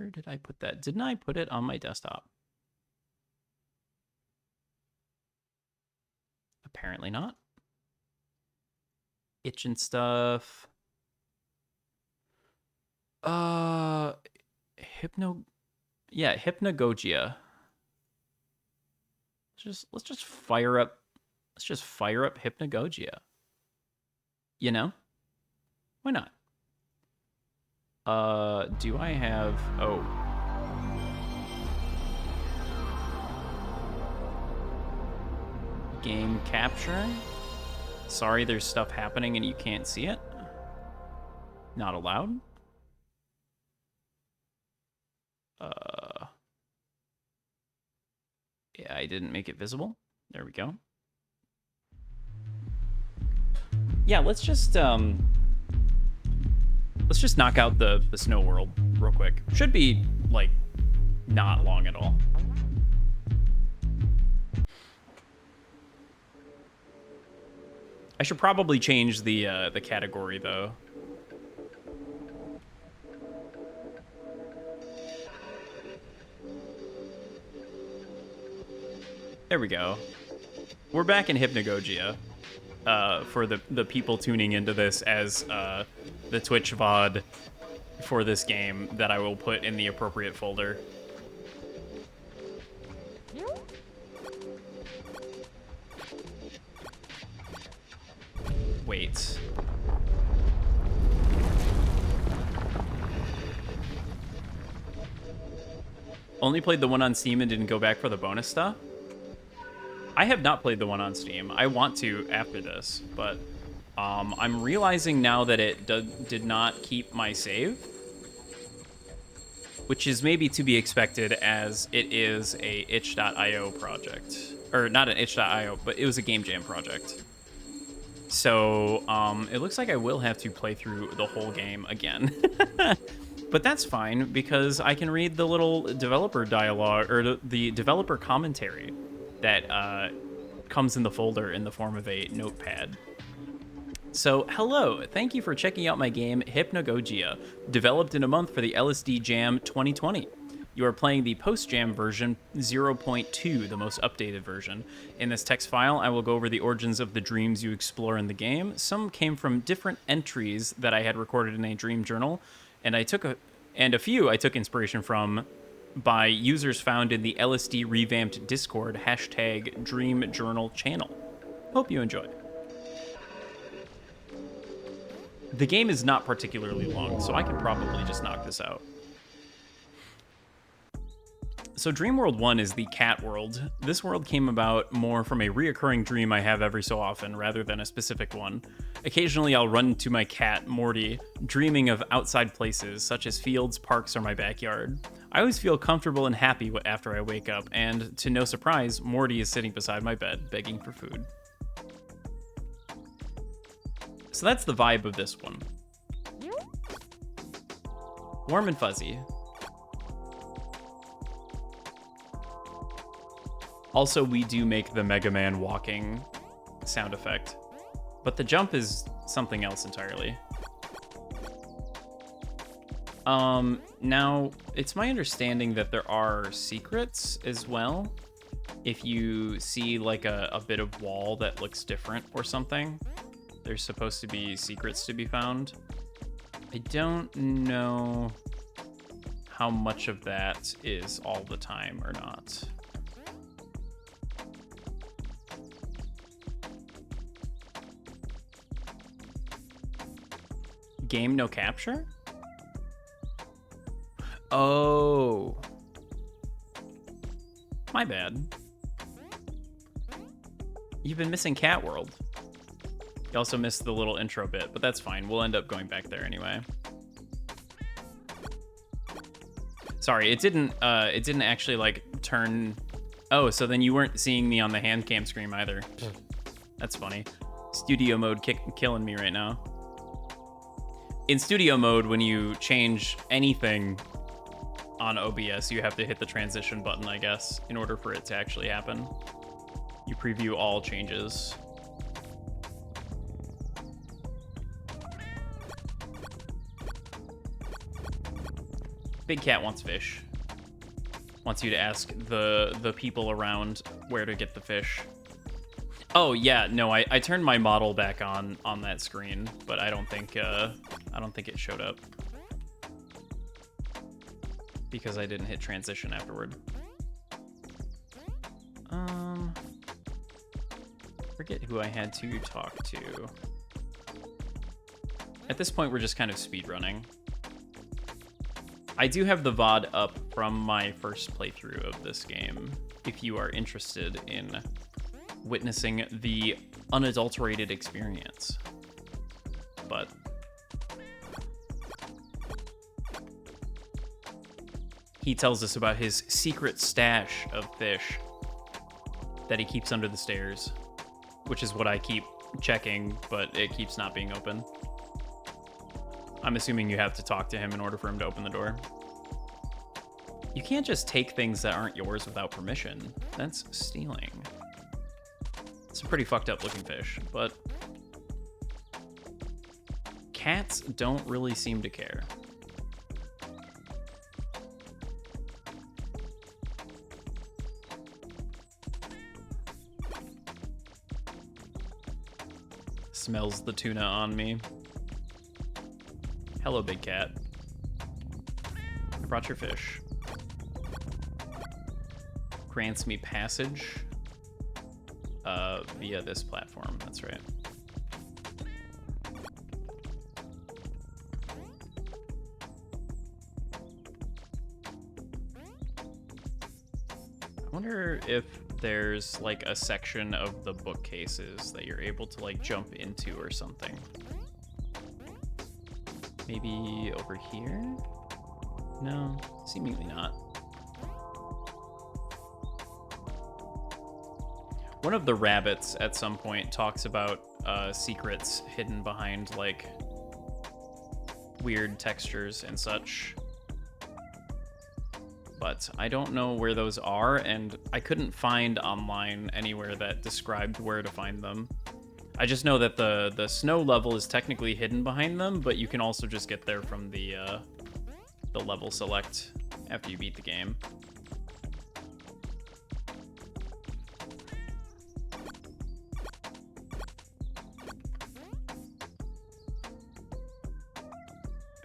Where did I put that? Didn't I put it on my desktop? Apparently not. Itching stuff. Hypnagogia. Let's just fire up Hypnagogia. You know? Why not? Do I have game capture? Sorry, there's stuff happening and you can't see it. Not allowed. Yeah, I didn't make it visible. There we go. Yeah, let's just knock out the snow world real quick. Should be like not long at all. I should probably change the category though. There we go. We're back in Hypnagogia. For the people tuning into this as the Twitch VOD for this game that I will put in the appropriate folder. Wait. Only played the one on Steam and didn't go back for the bonus stuff? I have not played the one on Steam. I want to after this, but I'm realizing now that it did not keep my save, which is maybe to be expected as it is a itch.io project. Or not an itch.io, but it was a Game Jam project. So it looks like I will have to play through the whole game again. But that's fine, because I can read the little developer dialogue, or the developer commentary that comes in the folder in the form of a notepad. So, hello, thank you for checking out my game, Hypnagogia, developed in a month for the LSD Jam 2020. You are playing the post-jam version 0.2, the most updated version. In this text file, I will go over the origins of the dreams you explore in the game. Some came from different entries that I had recorded in a dream journal, and a few I took inspiration from by users found in the LSD revamped Discord #DreamJournal channel. Hope you enjoy. The game is not particularly long, so I can probably just knock this out. So Dream World 1 is the cat world. This world came about more from a reoccurring dream I have every so often, rather than a specific one. Occasionally I'll run to my cat, Morty, dreaming of outside places, such as fields, parks, or my backyard. I always feel comfortable and happy after I wake up, and to no surprise, Morty is sitting beside my bed, begging for food. So that's the vibe of this one. Warm and fuzzy. Also, we do make the Mega Man walking sound effect, but the jump is something else entirely. Now, it's my understanding that there are secrets as well. If you see like a bit of wall that looks different or something, there's supposed to be secrets to be found. I don't know how much of that is all the time or not. Game no capture? Oh. My bad. You've been missing Cat World. You also missed the little intro bit, but that's fine. We'll end up going back there anyway. Sorry, it didn't actually like turn. Oh, so then you weren't seeing me on the hand cam screen either. That's funny. Studio mode killing me right now. In studio mode, when you change anything on OBS, you have to hit the transition button, I guess, in order for it to actually happen. You preview all changes. Big Cat wants fish. Wants you to ask the people around where to get the fish. Oh yeah, no, I turned my model back on that screen, but I don't think it showed up because I didn't hit transition afterward. Forget who I had to talk to. At this point, we're just kind of speedrunning. I do have the VOD up from my first playthrough of this game, if you are interested in witnessing the unadulterated experience. But he tells us about his secret stash of fish that he keeps under the stairs, which is what I keep checking, but it keeps not being open. I'm assuming you have to talk to him in order for him to open the door. You can't just take things that aren't yours without permission. That's stealing. It's a pretty fucked up looking fish, but cats don't really seem to care. Smells the tuna on me. Hello, big cat. I brought your fish. Grants me passage via this platform. That's right. I wonder if there's like a section of the bookcases that you're able to like jump into or something. Maybe over here? No, seemingly not. One of the rabbits at some point talks about secrets hidden behind like weird textures and such. But I don't know where those are, and I couldn't find online anywhere that described where to find them. I just know that the snow level is technically hidden behind them, but you can also just get there from the level select after you beat the game.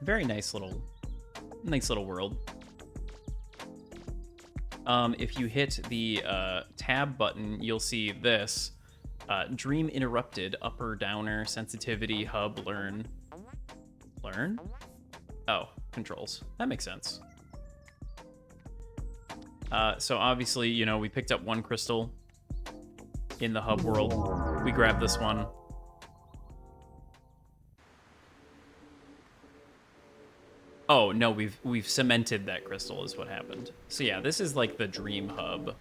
Very nice little world. If you hit the tab button, you'll see this. Dream interrupted, upper, downer, sensitivity, hub, learn. Learn? Oh, controls. That makes sense. So obviously, you know, we picked up one crystal in the hub world. We grabbed this one. Oh, no, we've cemented that crystal is what happened. So yeah, this is like the dream hub.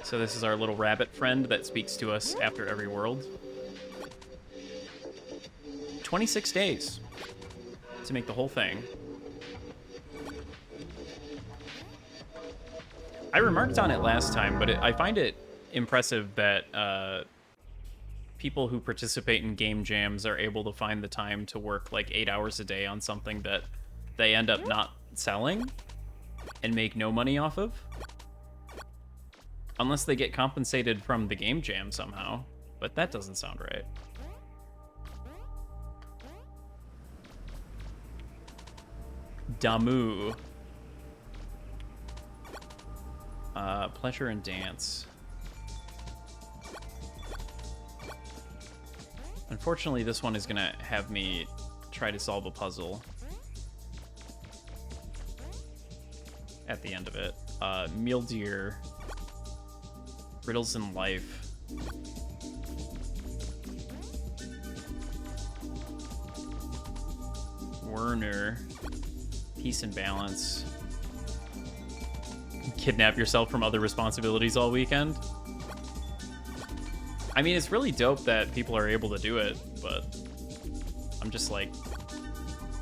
So this is our little rabbit friend that speaks to us after every world. 26 days to make the whole thing. I remarked on it last time, but I find it impressive that people who participate in game jams are able to find the time to work like 8 hours a day on something that they end up not selling and make no money off of. Unless they get compensated from the game jam somehow, but that doesn't sound right. Damu. Pleasure and dance. Unfortunately, this one is gonna have me try to solve a puzzle at the end of it. Meal deer. Riddles in life. Werner. Peace and balance. Kidnap yourself from other responsibilities all weekend. I mean, it's really dope that people are able to do it, but I'm just like,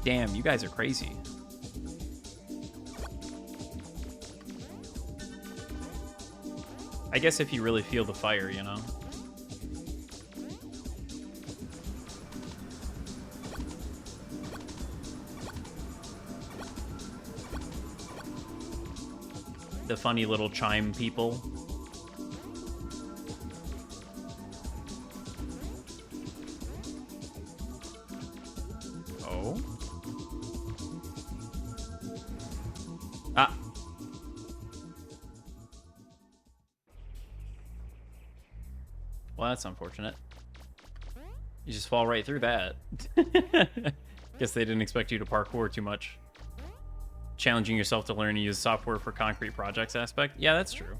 damn, you guys are crazy. I guess if you really feel the fire, you know? The funny little chime people. Oh. Ah. Well, that's unfortunate. You just fall right through that. Guess they didn't expect you to parkour too much. Challenging yourself to learn to use software for concrete projects aspect. Yeah, that's true.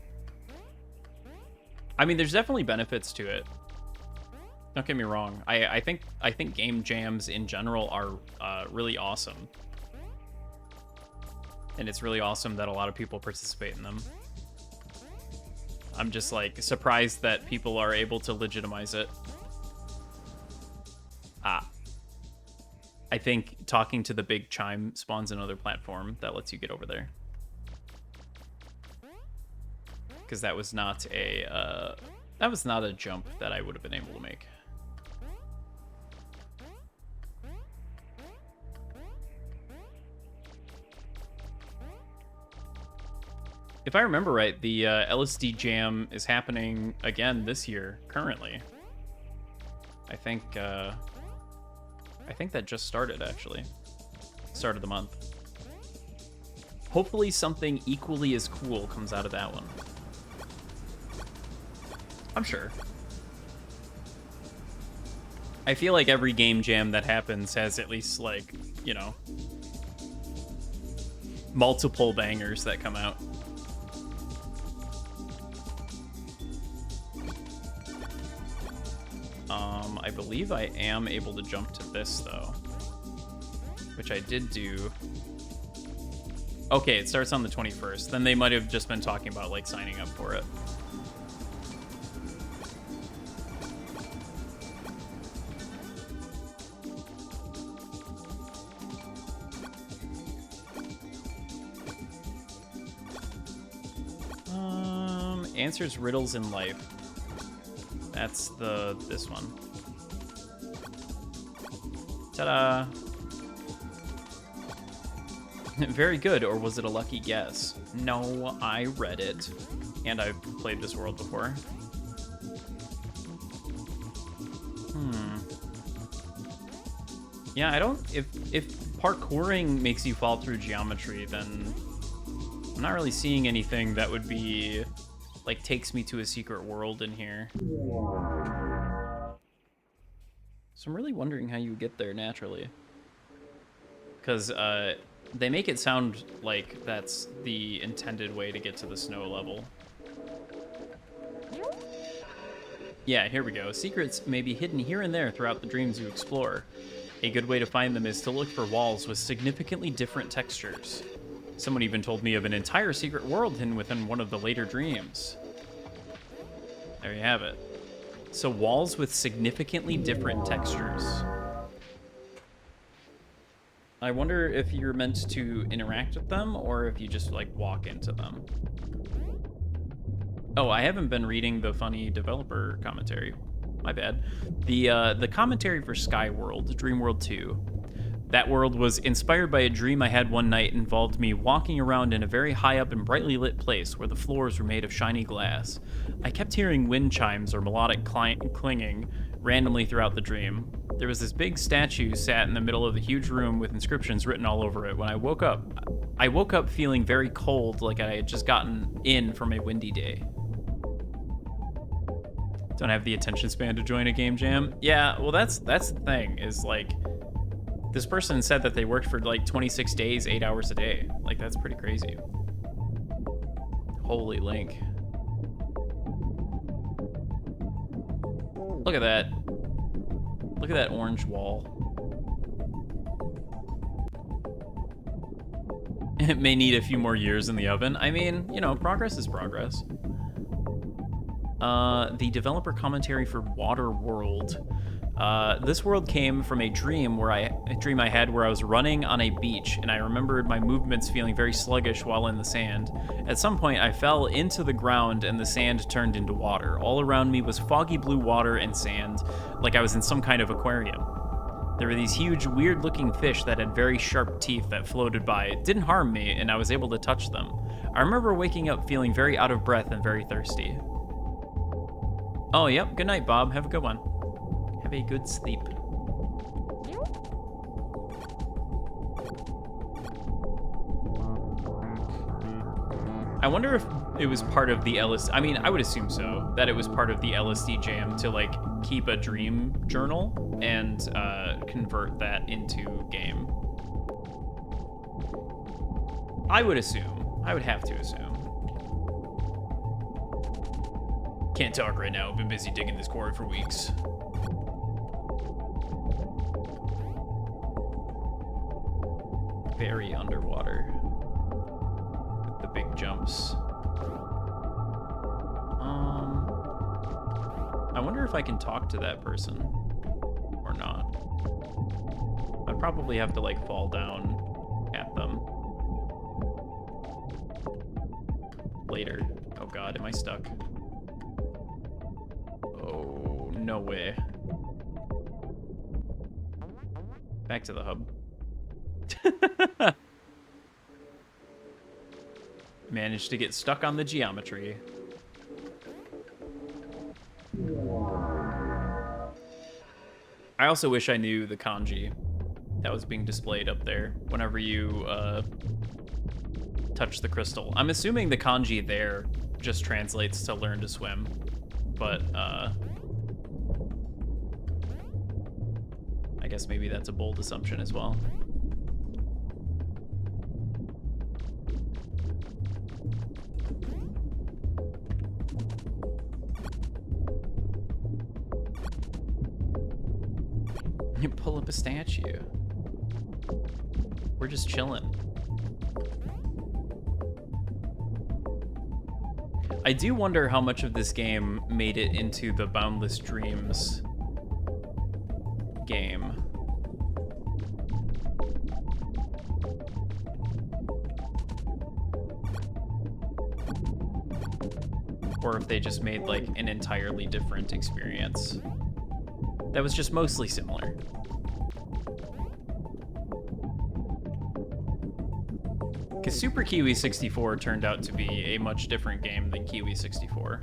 I mean, there's definitely benefits to it. Don't get me wrong. I think game jams in general are really awesome. And it's really awesome that a lot of people participate in them. I'm just like surprised that people are able to legitimize it. I think talking to the big chime spawns another platform that lets you get over there. Because that was not a jump that I would have been able to make. If I remember right, the LSD Jam is happening again this year, currently. I think that just started, actually. Start of the month. Hopefully something equally as cool comes out of that one. I'm sure. I feel like every game jam that happens has at least, like, you know, multiple bangers that come out. I believe I am able to jump to this, though. Which I did do. Okay, it starts on the 21st. Then they might have just been talking about, like, signing up for it. Answers riddles in life. That's this one. Ta-da! Very good, or was it a lucky guess? No, I read it. And I've played this world before. Yeah, I don't... If parkouring makes you fall through geometry, then I'm not really seeing anything that would be... like, takes me to a secret world in here. So I'm really wondering how you get there naturally. Because they make it sound like that's the intended way to get to the snow level. Yeah, here we go. Secrets may be hidden here and there throughout the dreams you explore. A good way to find them is to look for walls with significantly different textures. Someone even told me of an entire secret world hidden within one of the later dreams. There you have it. So walls with significantly different textures. I wonder if you're meant to interact with them or if you just, like, walk into them. Oh, I haven't been reading the funny developer commentary. My bad. The commentary for Skyworld, Dreamworld 2. That world was inspired by a dream I had one night. Involved me walking around in a very high up and brightly lit place where the floors were made of shiny glass. I kept hearing wind chimes or melodic clinging randomly throughout the dream. There was this big statue sat in the middle of the huge room with inscriptions written all over it. When I woke up feeling very cold, like I had just gotten in from a windy day. Don't have the attention span to join a game jam. Yeah, well that's the thing, is like, this person said that they worked for like 26 days, 8 hours a day. Like, that's pretty crazy. Holy link. Look at that. Look at that orange wall. It may need a few more years in the oven. I mean, you know, progress is progress. The developer commentary for Water World. This world came from a dream I had where I was running on a beach, and I remembered my movements feeling very sluggish while in the sand. At some point, I fell into the ground, and the sand turned into water. All around me was foggy blue water and sand, like I was in some kind of aquarium. There were these huge, weird-looking fish that had very sharp teeth that floated by. It didn't harm me, and I was able to touch them. I remember waking up feeling very out of breath and very thirsty. Oh, yep. Good night, Bob. Have a good one. Have a good sleep. I wonder if it was part of the LSD. I mean, I would assume so, that it was part of the LSD jam to, like, keep a dream journal and convert that into game. I would assume. I would have to assume. Can't talk right now. I've been busy digging this quarry for weeks. Very underwater. With the big jumps. I wonder if I can talk to that person or not. I'd probably have to, like, fall down at them. Later. Oh god, am I stuck? Oh, no way. Back to the hub. Managed to get stuck on the geometry. I also wish I knew the kanji that was being displayed up there whenever you touch the crystal. I'm assuming the kanji there just translates to learn to swim, but I guess maybe that's a bold assumption as well. You pull up a statue. We're just chilling. I do wonder how much of this game made it into the Boundless Dreams game. Or if they just made, like, an entirely different experience that was just mostly similar. Because Super Kiwi 64 turned out to be a much different game than Kiwi 64.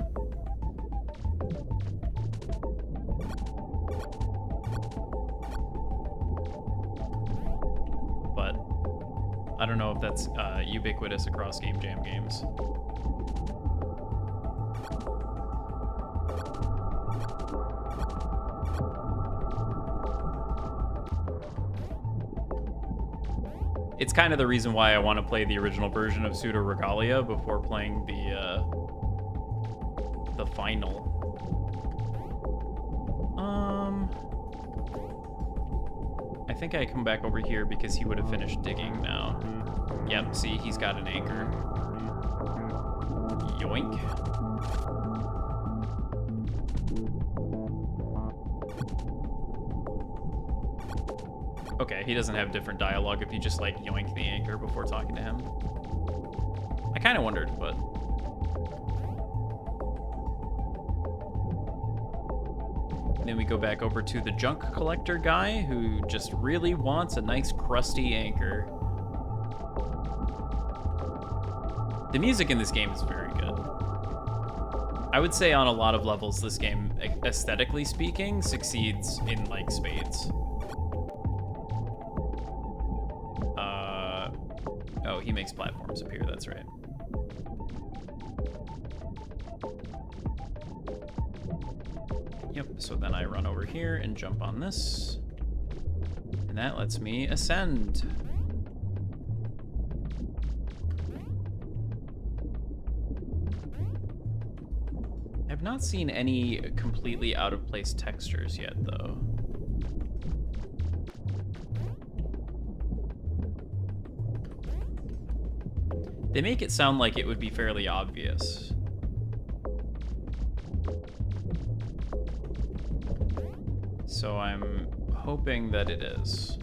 But I don't know if that's ubiquitous across Game Jam games. It's kind of the reason why I want to play the original version of Pseudo Regalia before playing the final. I think I come back over here because he would have finished digging now. Yep, see, he's got an anchor. Yoink. Okay, he doesn't have different dialogue if you just, like, yoink the anchor before talking to him. I kind of wondered, but... Then we go back over to the junk collector guy who just really wants a nice crusty anchor. The music in this game is very good. I would say on a lot of levels this game, aesthetically speaking, succeeds in, like, spades. Oh, he makes platforms appear, that's right. Yep, so then I run over here and jump on this. And that lets me ascend. I've not seen any completely out of place textures yet, though. They make it sound like it would be fairly obvious. So I'm hoping that it is.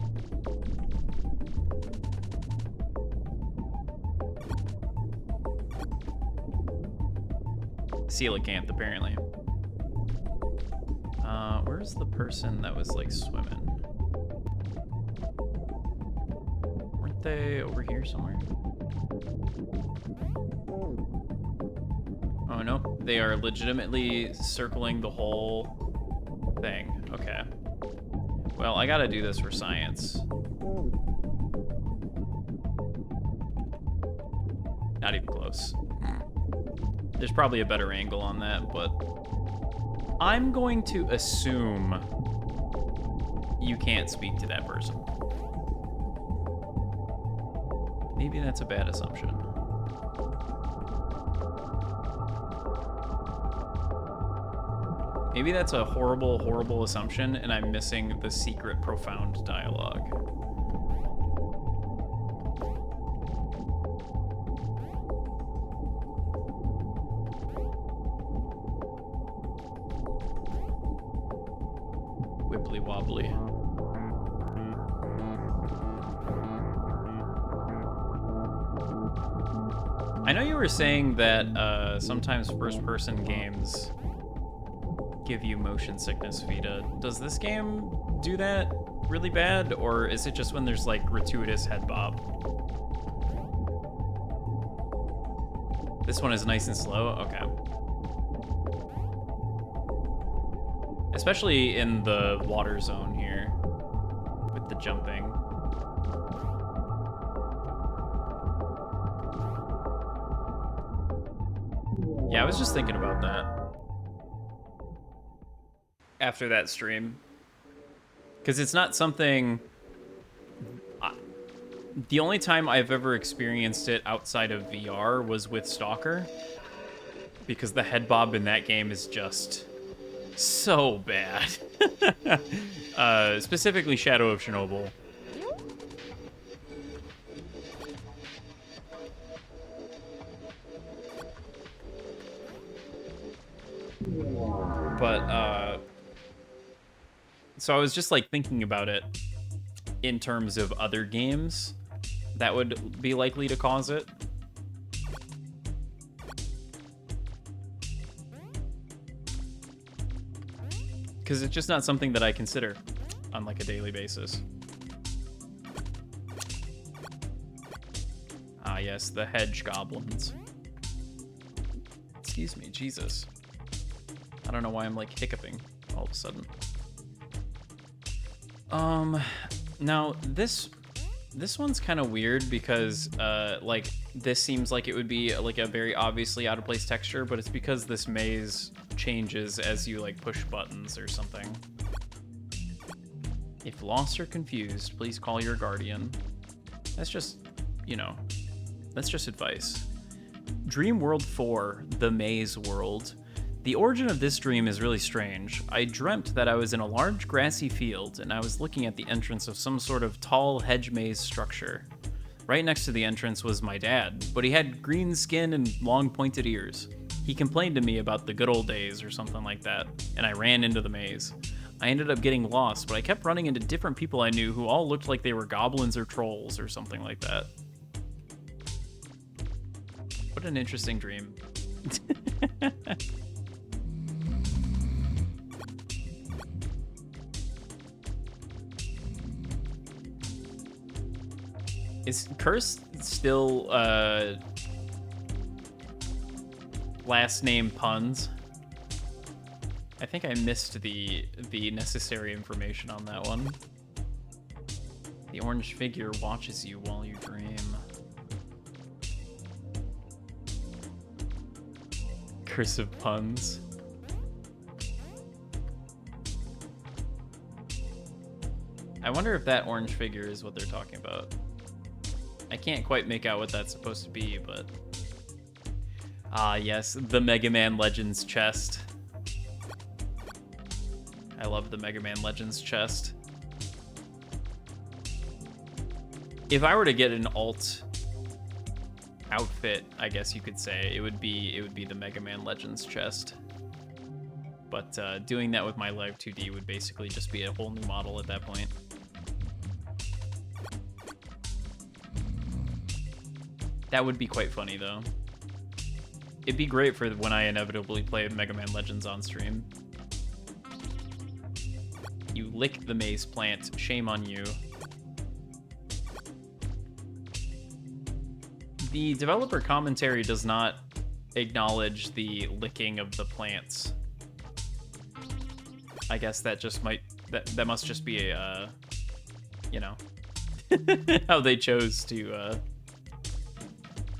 Coelacanth, apparently. Where's the person that was, like, swimming? Aren't they over here somewhere? Oh, no. They are legitimately circling the whole thing. Okay. Well, I gotta do this for science. Not even close. There's probably a better angle on that, but I'm going to assume you can't speak to that person. Maybe that's a bad assumption. Maybe that's a horrible, horrible assumption, and I'm missing the secret, profound dialogue. Wibbly wobbly. I know you were saying that sometimes first-person games give you motion sickness, Vita. Does this game do that really bad, or is it just when there's like gratuitous head bob? This one is nice and slow? Okay. Especially in the water zone here with the jumping. Yeah, I was just thinking about that after that stream, because it's not something. The only time I've ever experienced it outside of VR was with Stalker, because the head bob in that game is just so bad. Specifically Shadow of Chernobyl. But so I was just like thinking about it in terms of other games that would be likely to cause it. Because it's just not something that I consider on like a daily basis. Ah, yes, the hedge goblins. Excuse me, Jesus. I don't know why I'm like hiccuping all of a sudden. Now this one's kind of weird because like this seems like it would be like a very obviously out of place texture, but it's because this maze changes as you like push buttons or something. If lost or confused, please call your guardian. That's just, you know, that's just advice. Dream World 4, The Maze World. The origin of this dream is really strange. I dreamt that I was in a large grassy field and I was looking at the entrance of some sort of tall hedge maze structure. Right next to the entrance was my dad, but he had green skin and long pointed ears. He complained to me about the good old days or something like that, and I ran into the maze. I ended up getting lost, but I kept running into different people I knew who all looked like they were goblins or trolls or something like that. What an interesting dream. Is Curse still last name puns? I think I missed the necessary information on that one. The orange figure watches you while you dream. Cursive puns. I wonder if that orange figure is what they're talking about. I can't quite make out what that's supposed to be, but... Ah, yes, the Mega Man Legends chest. I love the Mega Man Legends chest. If I were to get an alt outfit, I guess you could say, it would be the Mega Man Legends chest. But doing that with my Live 2D would basically just be a whole new model at that point. That would be quite funny, though. It'd be great for when I inevitably play Mega Man Legends on stream. You lick the maze plant. Shame on you. The developer commentary does not acknowledge the licking of the plants. I guess that just might that must just be a you know how they chose to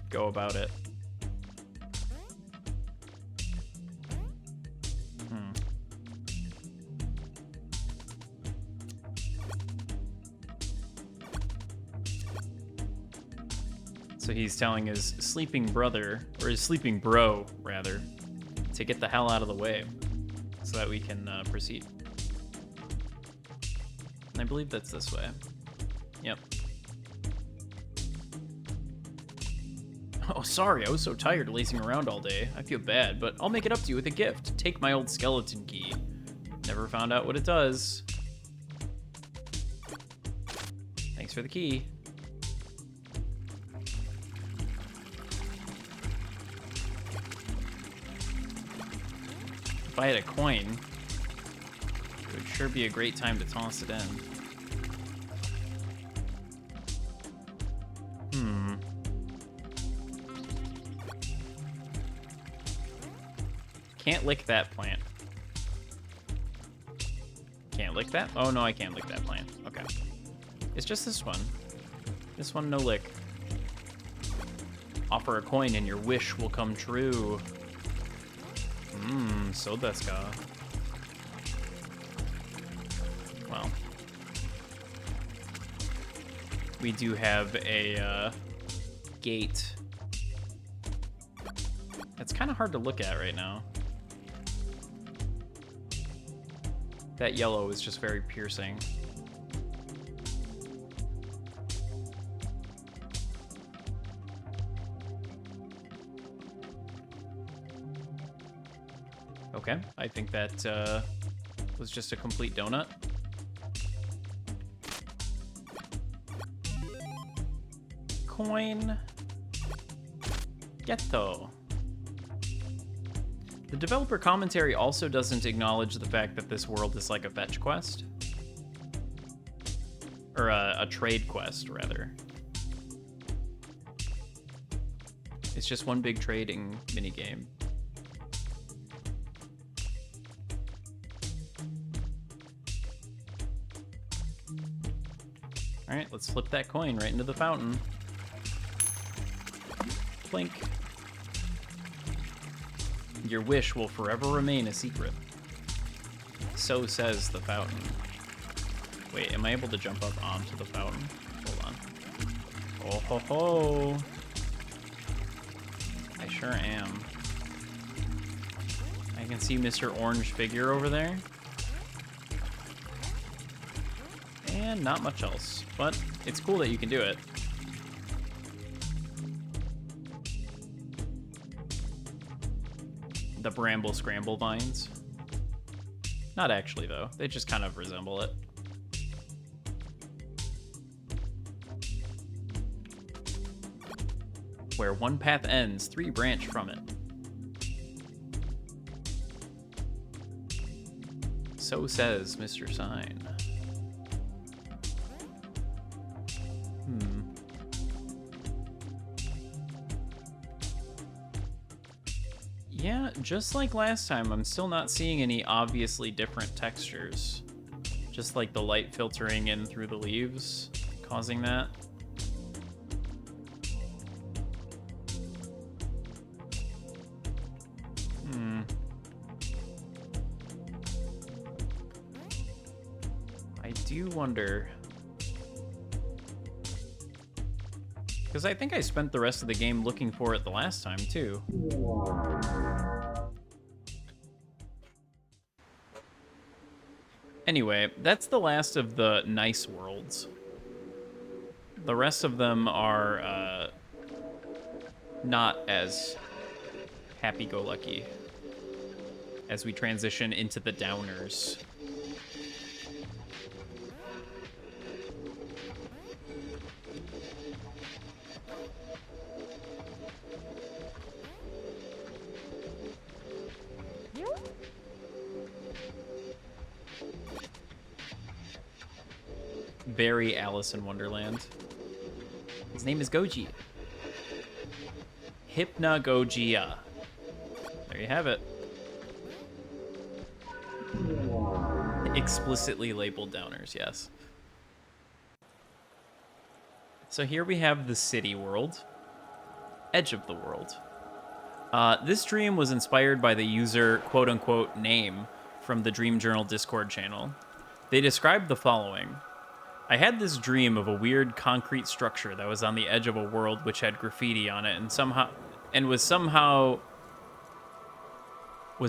go about it. So he's telling his sleeping brother, or his sleeping bro, rather, to get the hell out of the way so that we can proceed. And I believe that's this way. Yep. Oh, sorry, I was so tired lazing around all day. I feel bad, but I'll make it up to you with a gift. Take my old skeleton key. Never found out what it does. Thanks for the key. If I had a coin, it would sure be a great time to toss it in. Can't lick that plant. Can't lick that? Oh, no, I can't lick that plant. Okay. It's just this one. This one, no lick. Offer a coin and your wish will come true. So that's got. Well. We do have a gate. It's kind of hard to look at right now. That yellow is just very piercing. Okay, I think that was just a complete donut. Coin. Ghetto. The developer commentary also doesn't acknowledge the fact that this world is like a fetch quest. Or a trade quest, rather. It's just one big trading minigame. Alright, let's flip that coin right into the fountain. Plink. Your wish will forever remain a secret. So says the fountain. Wait, am I able to jump up onto the fountain? Hold on. Oh ho ho! I sure am. I can see Mr. Orange figure over there. And not much else, but it's cool that you can do it. The bramble scramble vines. Not actually, though. They just kind of resemble it. Where one path ends, 3 branch from it. So says Mr. Sign. Yeah, just like last time, I'm still not seeing any obviously different textures. Just like the light filtering in through the leaves, causing that. I do wonder. Because I think I spent the rest of the game looking for it the last time, too. Anyway, that's the last of the nice worlds. The rest of them are not as happy-go-lucky as we transition into the downers. Very Alice in Wonderland. His name is Goji. Hypnagogia. There you have it. Explicitly labeled downers, yes. So here we have the city world. Edge of the world. This dream was inspired by the user quote-unquote name from the Dream Journal Discord channel. They described the following. I had this dream of a weird concrete structure that was on the edge of a world which had graffiti on it and was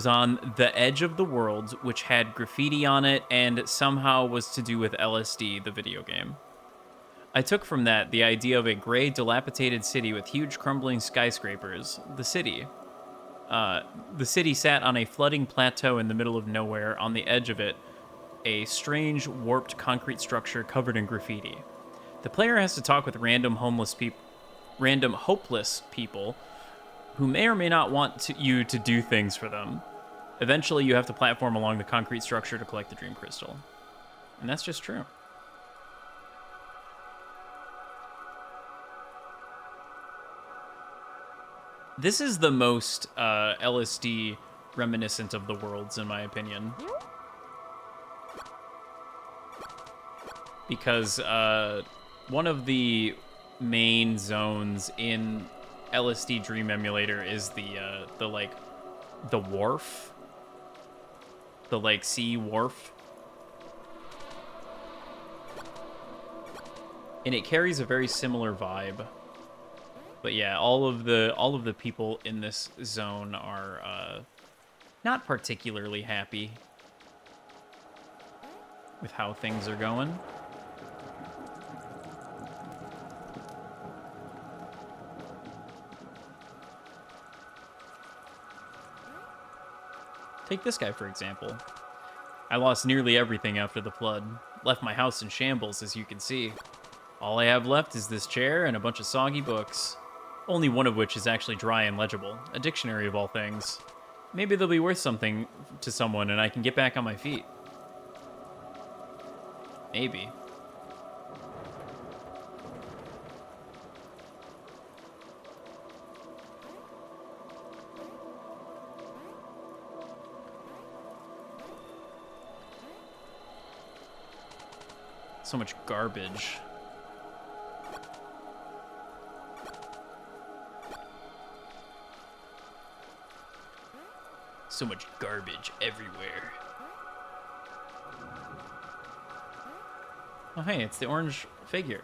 on the edge of the world which had graffiti on it and somehow was to do with LSD, the video game. I took from that the idea of a gray, dilapidated city with huge crumbling skyscrapers. The city sat on a flooding plateau in the middle of nowhere. On the edge of it, a strange, warped concrete structure covered in graffiti. The player has to talk with random hopeless people who may or may not want you to do things for them. Eventually, you have to platform along the concrete structure to collect the dream crystal. And that's just true. This is the most LSD reminiscent of the worlds, in my opinion. Because one of the main zones in LSD Dream Emulator is the wharf. The, like, sea wharf. And it carries a very similar vibe. But yeah, all of the people in this zone are not particularly happy with how things are going. Take this guy, for example. I lost nearly everything after the flood. Left my house in shambles, as you can see. All I have left is this chair and a bunch of soggy books. Only one of which is actually dry and legible. A dictionary of all things. Maybe they'll be worth something to someone and I can get back on my feet. Maybe. So much garbage. So much garbage everywhere. Oh, hey, it's the orange figure.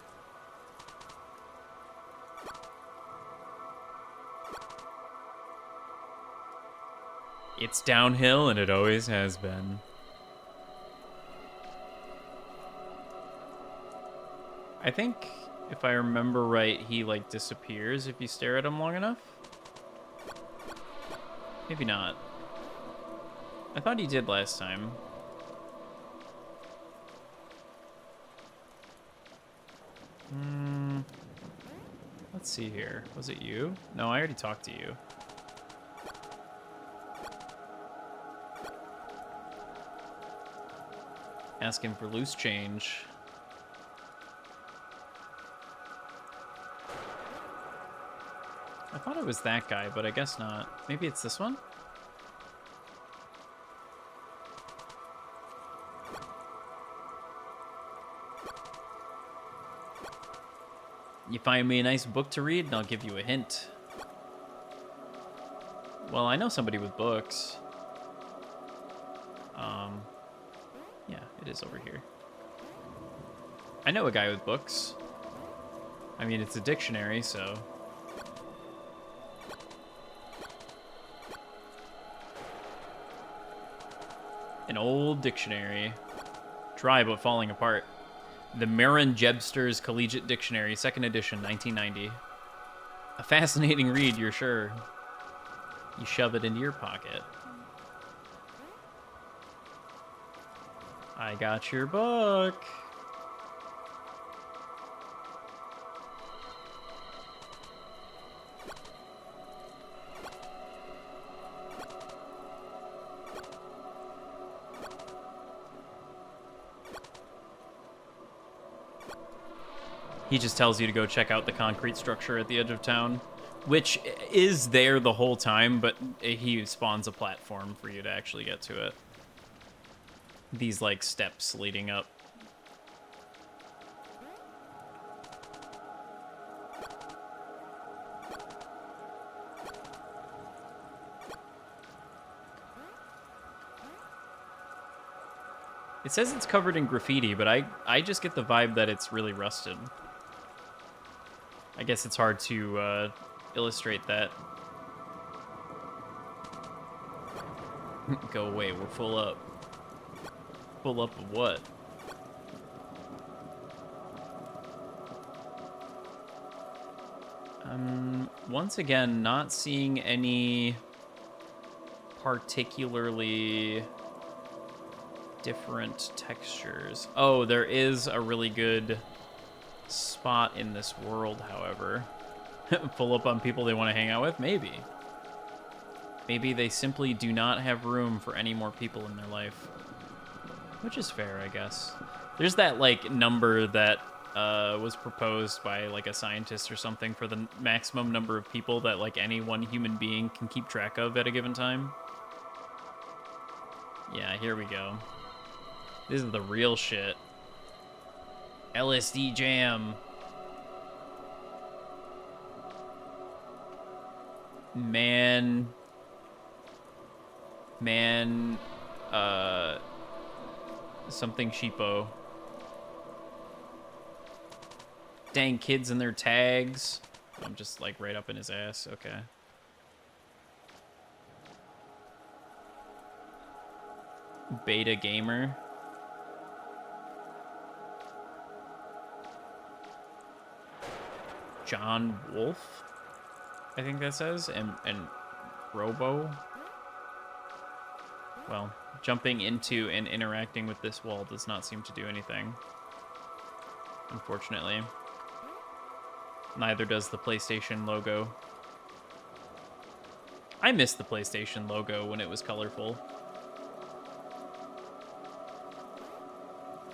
It's downhill, and it always has been. I think, if I remember right, he, like, disappears if you stare at him long enough. Maybe not. I thought he did last time. Let's see here. Was it you? No, I already talked to you. Asking for loose change. I thought it was that guy, but I guess not. Maybe it's this one? You find me a nice book to read, and I'll give you a hint. Well, I know somebody with books. Yeah, it is over here. I know a guy with books. I mean, it's a dictionary, so... An old dictionary. Dry but falling apart. The Marin Jebster's Collegiate Dictionary, 2nd edition, 1990. A fascinating read, you're sure. You shove it into your pocket. I got your book. He just tells you to go check out the concrete structure at the edge of town. which is there the whole time, but he spawns a platform for you to actually get to it. These, like, steps leading up. It says it's covered in graffiti, but I just get the vibe that it's really rusted. I guess it's hard to illustrate that. Go away, we're full up. Full up of what? Once again, not seeing any particularly different textures. Oh, there is a really good spot in this world, however. Full up on people they want to hang out with? Maybe. Maybe they simply do not have room for any more people in their life. Which is fair, I guess. There's that, like, number that was proposed by, like, a scientist or something for the maximum number of people that, like, any one human being can keep track of at a given time. Yeah, here we go. This is the real shit. LSD jam. Man, something sheepo. Dang kids and their tags. I'm just like right up in his ass. Okay. Beta gamer. John Wolf, I think that says, and Robo. Well, jumping into and interacting with this wall does not seem to do anything, unfortunately. Neither does the PlayStation logo. I missed the PlayStation logo when it was colorful.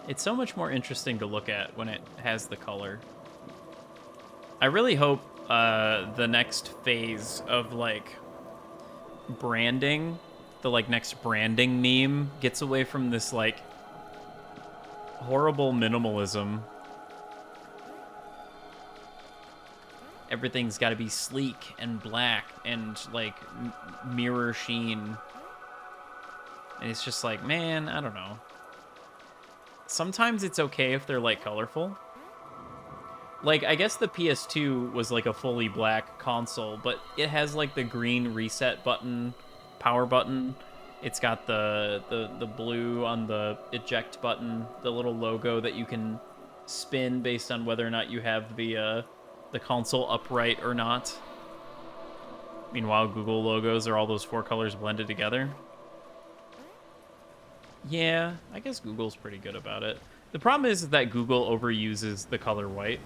It's so much more interesting to look at when it has the color. I really hope the next phase of, like, branding, the, like, next branding meme gets away from this, like, horrible minimalism. Everything's got to be sleek and black and, like, mirror sheen. And it's just like, man, I don't know. Sometimes it's okay if they're, like, colorful. Like, I guess the PS2 was, like, a fully black console, but it has, like, the green reset button, power button. It's got the blue on the eject button, the little logo that you can spin based on whether or not you have the console upright or not. Meanwhile, Google logos are all those four colors blended together. Yeah, I guess Google's pretty good about it. The problem is that Google overuses the color white,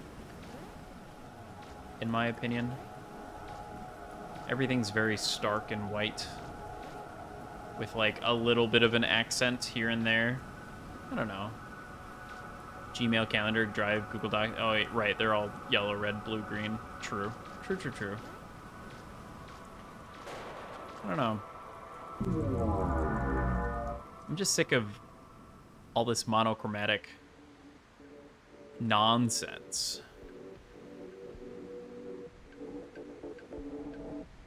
in my opinion. Everything's very stark and white, with, like, a little bit of an accent here and there. I don't know. Gmail, Calendar, Drive, Google Docs. Oh, wait, right. They're all yellow, red, blue, green. True. True, true, true. I don't know. I'm just sick of all this monochromatic nonsense.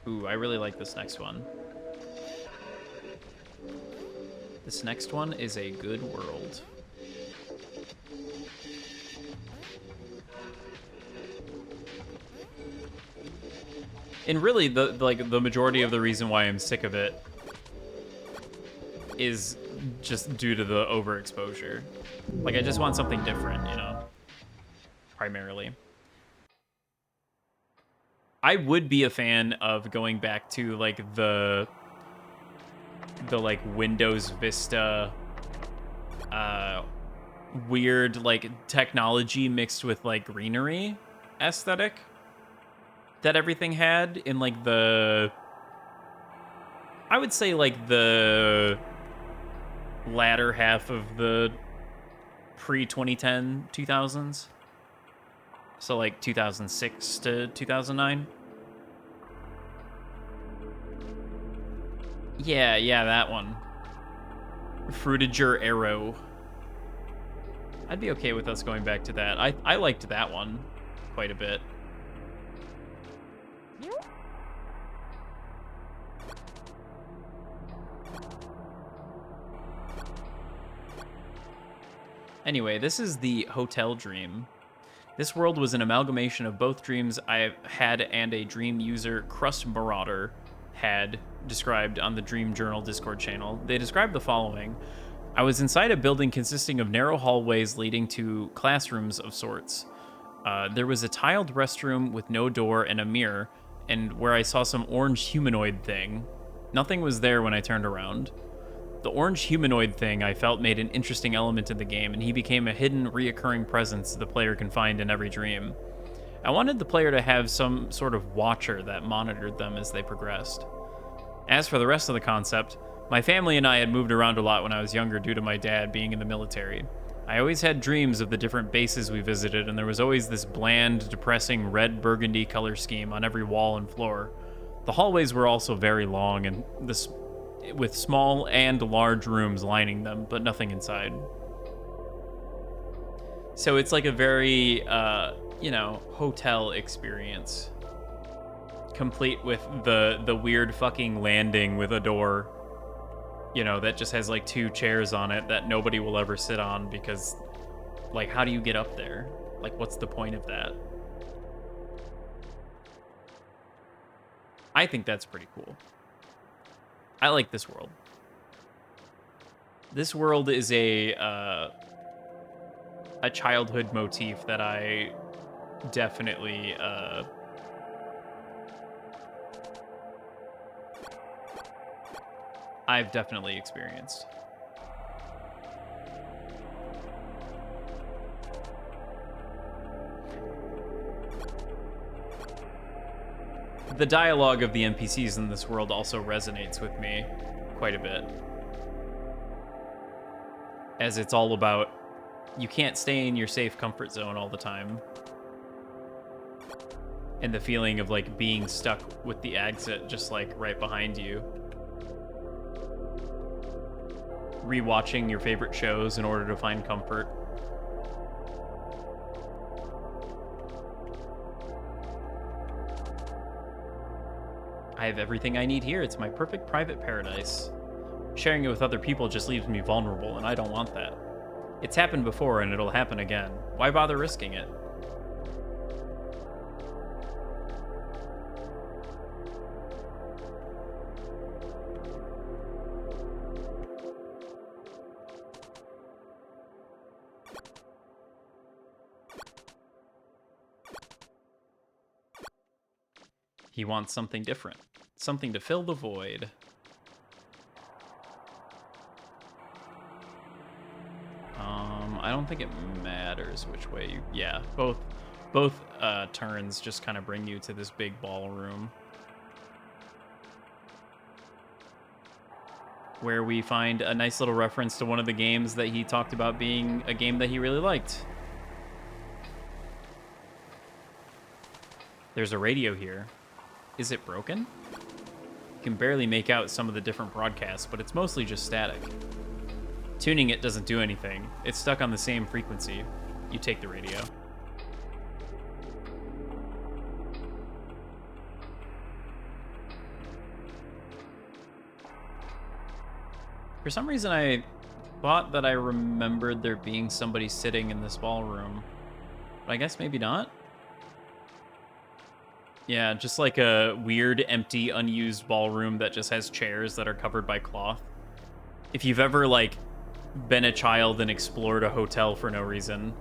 Ooh, I really like this next one. This next one is a good world. And really, the majority of the reason why I'm sick of it is just due to the overexposure. Like, I just want something different, you know? Primarily. I would be a fan of going back to, like, the like, Windows Vista, weird, like, technology mixed with, like, greenery aesthetic that everything had in, like, I would say, like, the latter half of the pre-2010 2000s. So, like, 2006 to 2009. Yeah, that one. Fruitiger Arrow. I'd be okay with us going back to that. I liked that one quite a bit. Anyway, this is the Hotel Dream. This world was an amalgamation of both dreams I had and a dream user, Crust Marauder, had described on the Dream Journal Discord channel. They described the following. I was inside a building consisting of narrow hallways leading to classrooms of sorts. There was a tiled restroom with no door and a mirror, and where I saw some orange humanoid thing. Nothing was there when I turned around. The orange humanoid thing I felt made an interesting element in the game, and he became a hidden, reoccurring presence the player can find in every dream. I wanted the player to have some sort of watcher that monitored them as they progressed. As for the rest of the concept, my family and I had moved around a lot when I was younger due to my dad being in the military. I always had dreams of the different bases we visited, and there was always this bland, depressing red burgundy color scheme on every wall and floor. The hallways were also very long, and with small and large rooms lining them, but nothing inside. So it's like a very, hotel experience. Complete with the weird fucking landing with a door, that just has like 2 chairs on it that nobody will ever sit on because, like, how do you get up there? Like, what's the point of that? I think that's pretty cool. I like this world. This world is a childhood motif that I definitely I've definitely experienced. The dialogue of the NPCs in this world also resonates with me quite a bit. As it's all about, you can't stay in your safe comfort zone all the time. And the feeling of like being stuck with the exit just like right behind you. Rewatching your favorite shows in order to find comfort. I have everything I need here. It's my perfect private paradise. Sharing it with other people just leaves me vulnerable, and I don't want that. It's happened before, and it'll happen again. Why bother risking it? He wants something different. Something to fill the void. I don't think it matters which way you... Yeah, both turns just kind of bring you to this big ballroom. Where we find a nice little reference to one of the games that he talked about being a game that he really liked. There's a radio here. Is it broken? You can barely make out some of the different broadcasts, but it's mostly just static. Tuning it doesn't do anything. It's stuck on the same frequency. You take the radio. For some reason, I thought that I remembered there being somebody sitting in this ballroom. But I guess maybe not. Yeah, just like a weird, empty, unused ballroom that just has chairs that are covered by cloth. If you've ever, like, been a child and explored a hotel for no reason,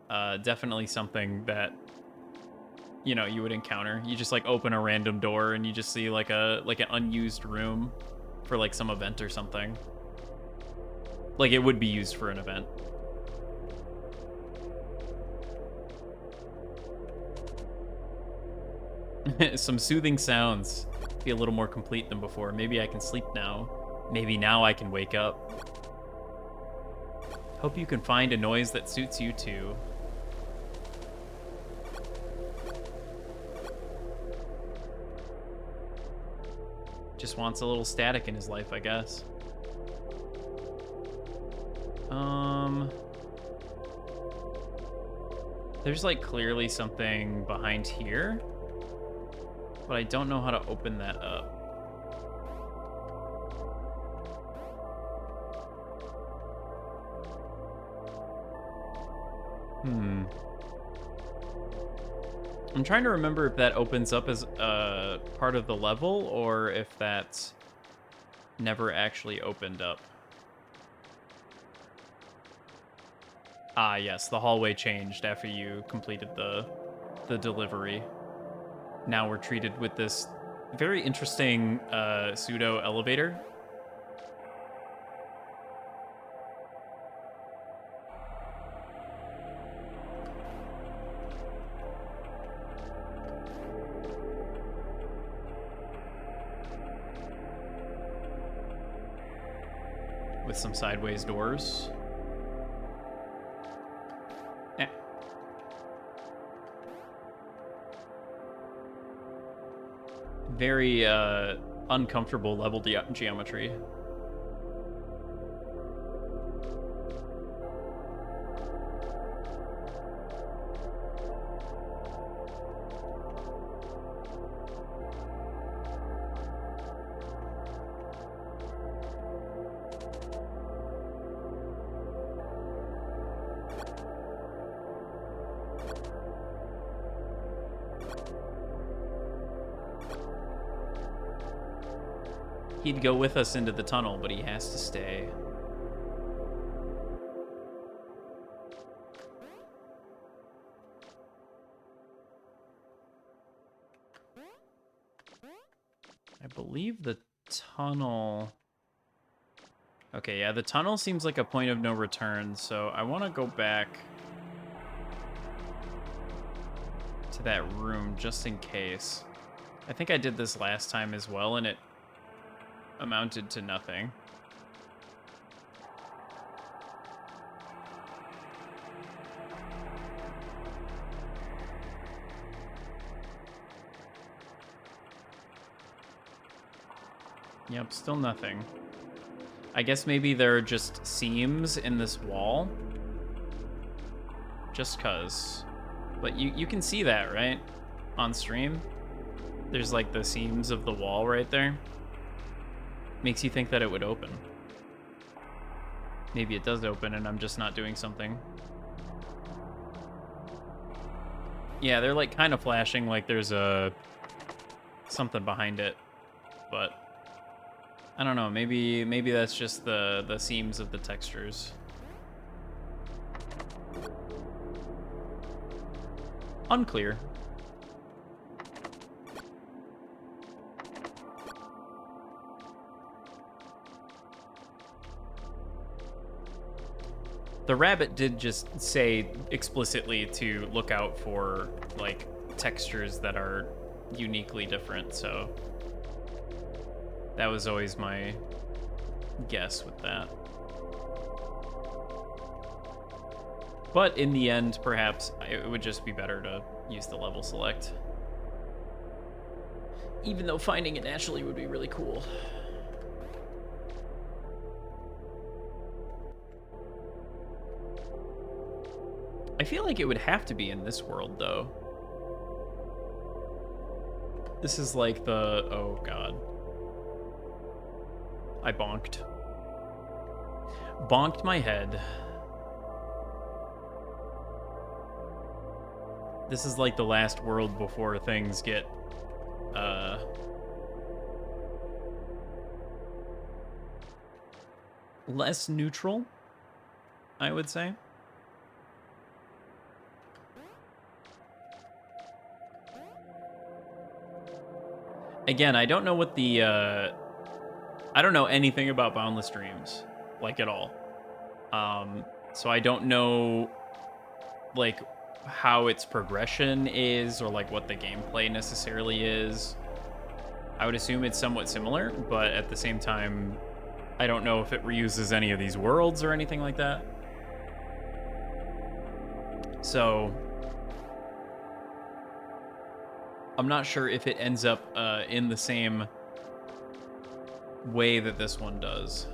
definitely something that, you would encounter. You just, like, open a random door and you just see, like, an unused room for, like, some event or something. Like, it would be used for an event. Some soothing sounds. Be a little more complete than before. Maybe I can sleep now. Maybe now I can wake up. Hope you can find a noise that suits you too. Just wants a little static in his life, I guess. There's like clearly something behind here, but I don't know how to open that up. I'm trying to remember if that opens up as part of the level or if that's never actually opened up. Ah, yes, the hallway changed after you completed the delivery. Now we're treated with this very interesting pseudo elevator. With some sideways doors. Very uncomfortable level geometry. He'd go with us into the tunnel, but he has to stay. I believe the tunnel... Okay, yeah, the tunnel seems like a point of no return, so I want to go back to that room just in case. I think I did this last time as well, and it amounted to nothing. Yep, still nothing. I guess maybe there are just seams in this wall. Just cause. But you can see that, right? On stream. There's like the seams of the wall right there. Makes you think that it would open. Maybe it does open and I'm just not doing something. Yeah, they're like kind of flashing like there's something behind it. But I don't know, maybe that's just the seams of the textures. Unclear. The rabbit did just say explicitly to look out for, like, textures that are uniquely different, so that was always my guess with that. But in the end, perhaps it would just be better to use the level select. Even though finding it naturally would be really cool. I feel like it would have to be in this world, though. This is like the... Oh, God. I bonked. Bonked my head. This is like the last world before things get... less neutral, I would say. Again, I don't know what the, I don't know anything about Boundless Dreams, like, at all. So I don't know, like, how its progression is, or, like, what the gameplay necessarily is. I would assume it's somewhat similar, but at the same time, I don't know if it reuses any of these worlds or anything like that. So I'm not sure if it ends up in the same way that this one does.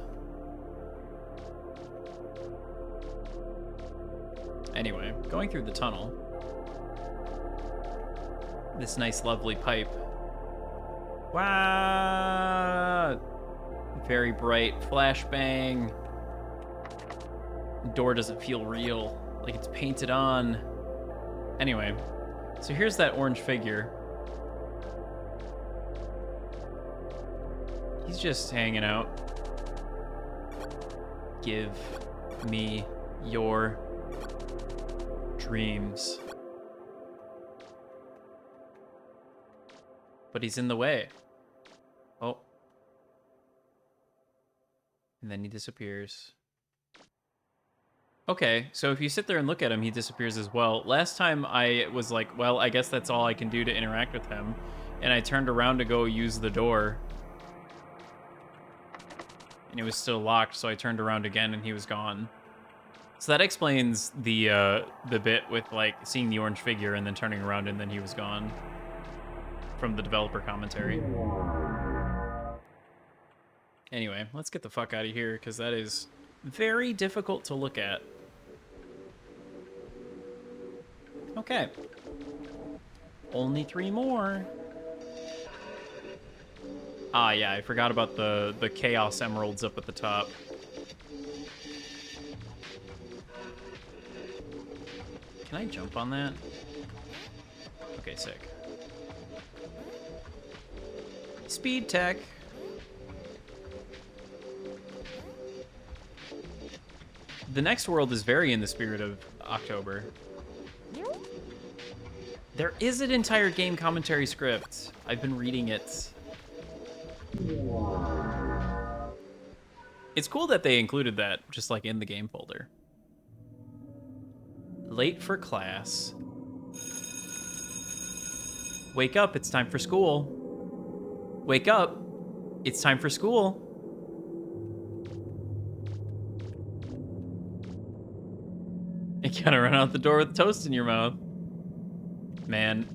Anyway, going through the tunnel. This nice, lovely pipe. Wow! Very bright flashbang. The door doesn't feel real, like it's painted on. Anyway, so here's that orange figure. He's just hanging out. Give me your dreams. But he's in the way. Oh. And then he disappears. Okay, so if you sit there and look at him, he disappears as well. Last time I was like, well, I guess that's all I can do to interact with him. And I turned around to go use the door. And it was still locked, so I turned around again and he was gone. So that explains the bit with like seeing the orange figure and then turning around and then he was gone from the developer commentary. Anyway, let's get the fuck out of here because that is very difficult to look at. Okay. Only 3 more. Ah, yeah, I forgot about the Chaos Emeralds up at the top. Can I jump on that? Okay, sick. Speed tech. The next world is very in the spirit of October. There is an entire game commentary script. I've been reading it. It's cool that they included that just like in the game folder. Late for class. Wake up, it's time for school. Wake up, it's time for school. You gotta run out the door with toast in your mouth. Man,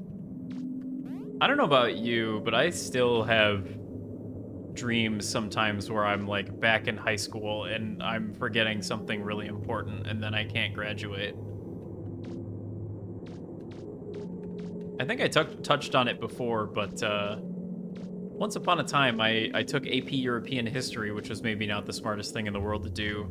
I don't know about you, but I still have dreams sometimes where I'm like back in high school and I'm forgetting something really important and then I can't graduate. I think I touched on it before, but once upon a time I took AP European History, which was maybe not the smartest thing in the world to do.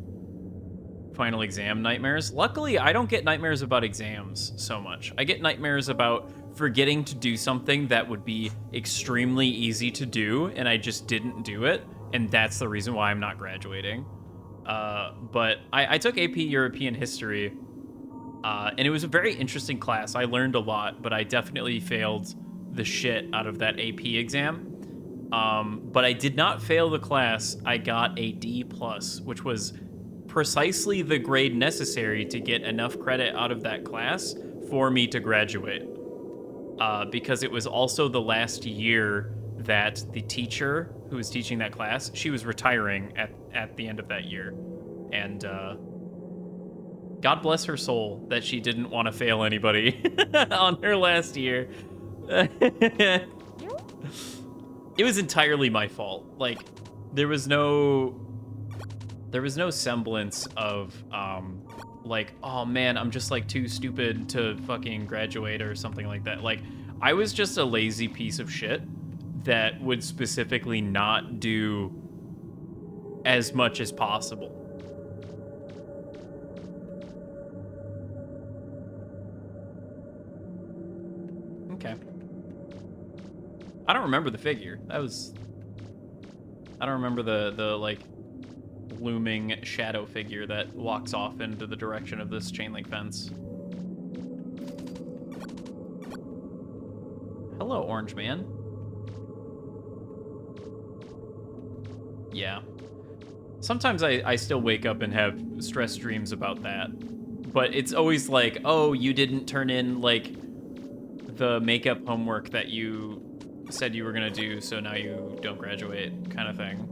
Final exam nightmares. Luckily, I don't get nightmares about exams so much. I get nightmares about forgetting to do something that would be extremely easy to do, and I just didn't do it, and that's the reason why I'm not graduating. But I took AP European History, and it was a very interesting class. I learned a lot, but I definitely failed the shit out of that AP exam. But I did not fail the class. I got a D+, which was precisely the grade necessary to get enough credit out of that class for me to graduate. Because it was also the last year that the teacher who was teaching that class, she was retiring at the end of that year. And God bless her soul that she didn't want to fail anybody on her last year. It was entirely my fault. Like, there was no semblance of, like, oh man, I'm just like too stupid to fucking graduate or something like that. Like, I was just a lazy piece of shit that would specifically not do as much as possible. Okay. I don't remember the figure. I don't remember the like looming shadow figure that walks off into the direction of this chain link fence. Hello, orange man. Yeah. Sometimes I still wake up and have stress dreams about that. But it's always like, oh, you didn't turn in, like, the makeup homework that you said you were gonna do, so now you don't graduate, kind of thing.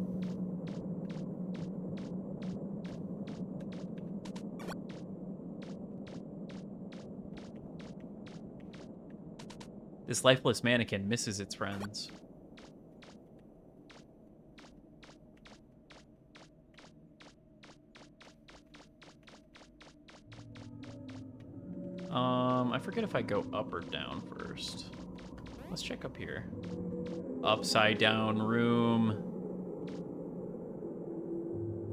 This lifeless mannequin misses its friends. I forget if I go up or down first. Let's check up here. Upside down room.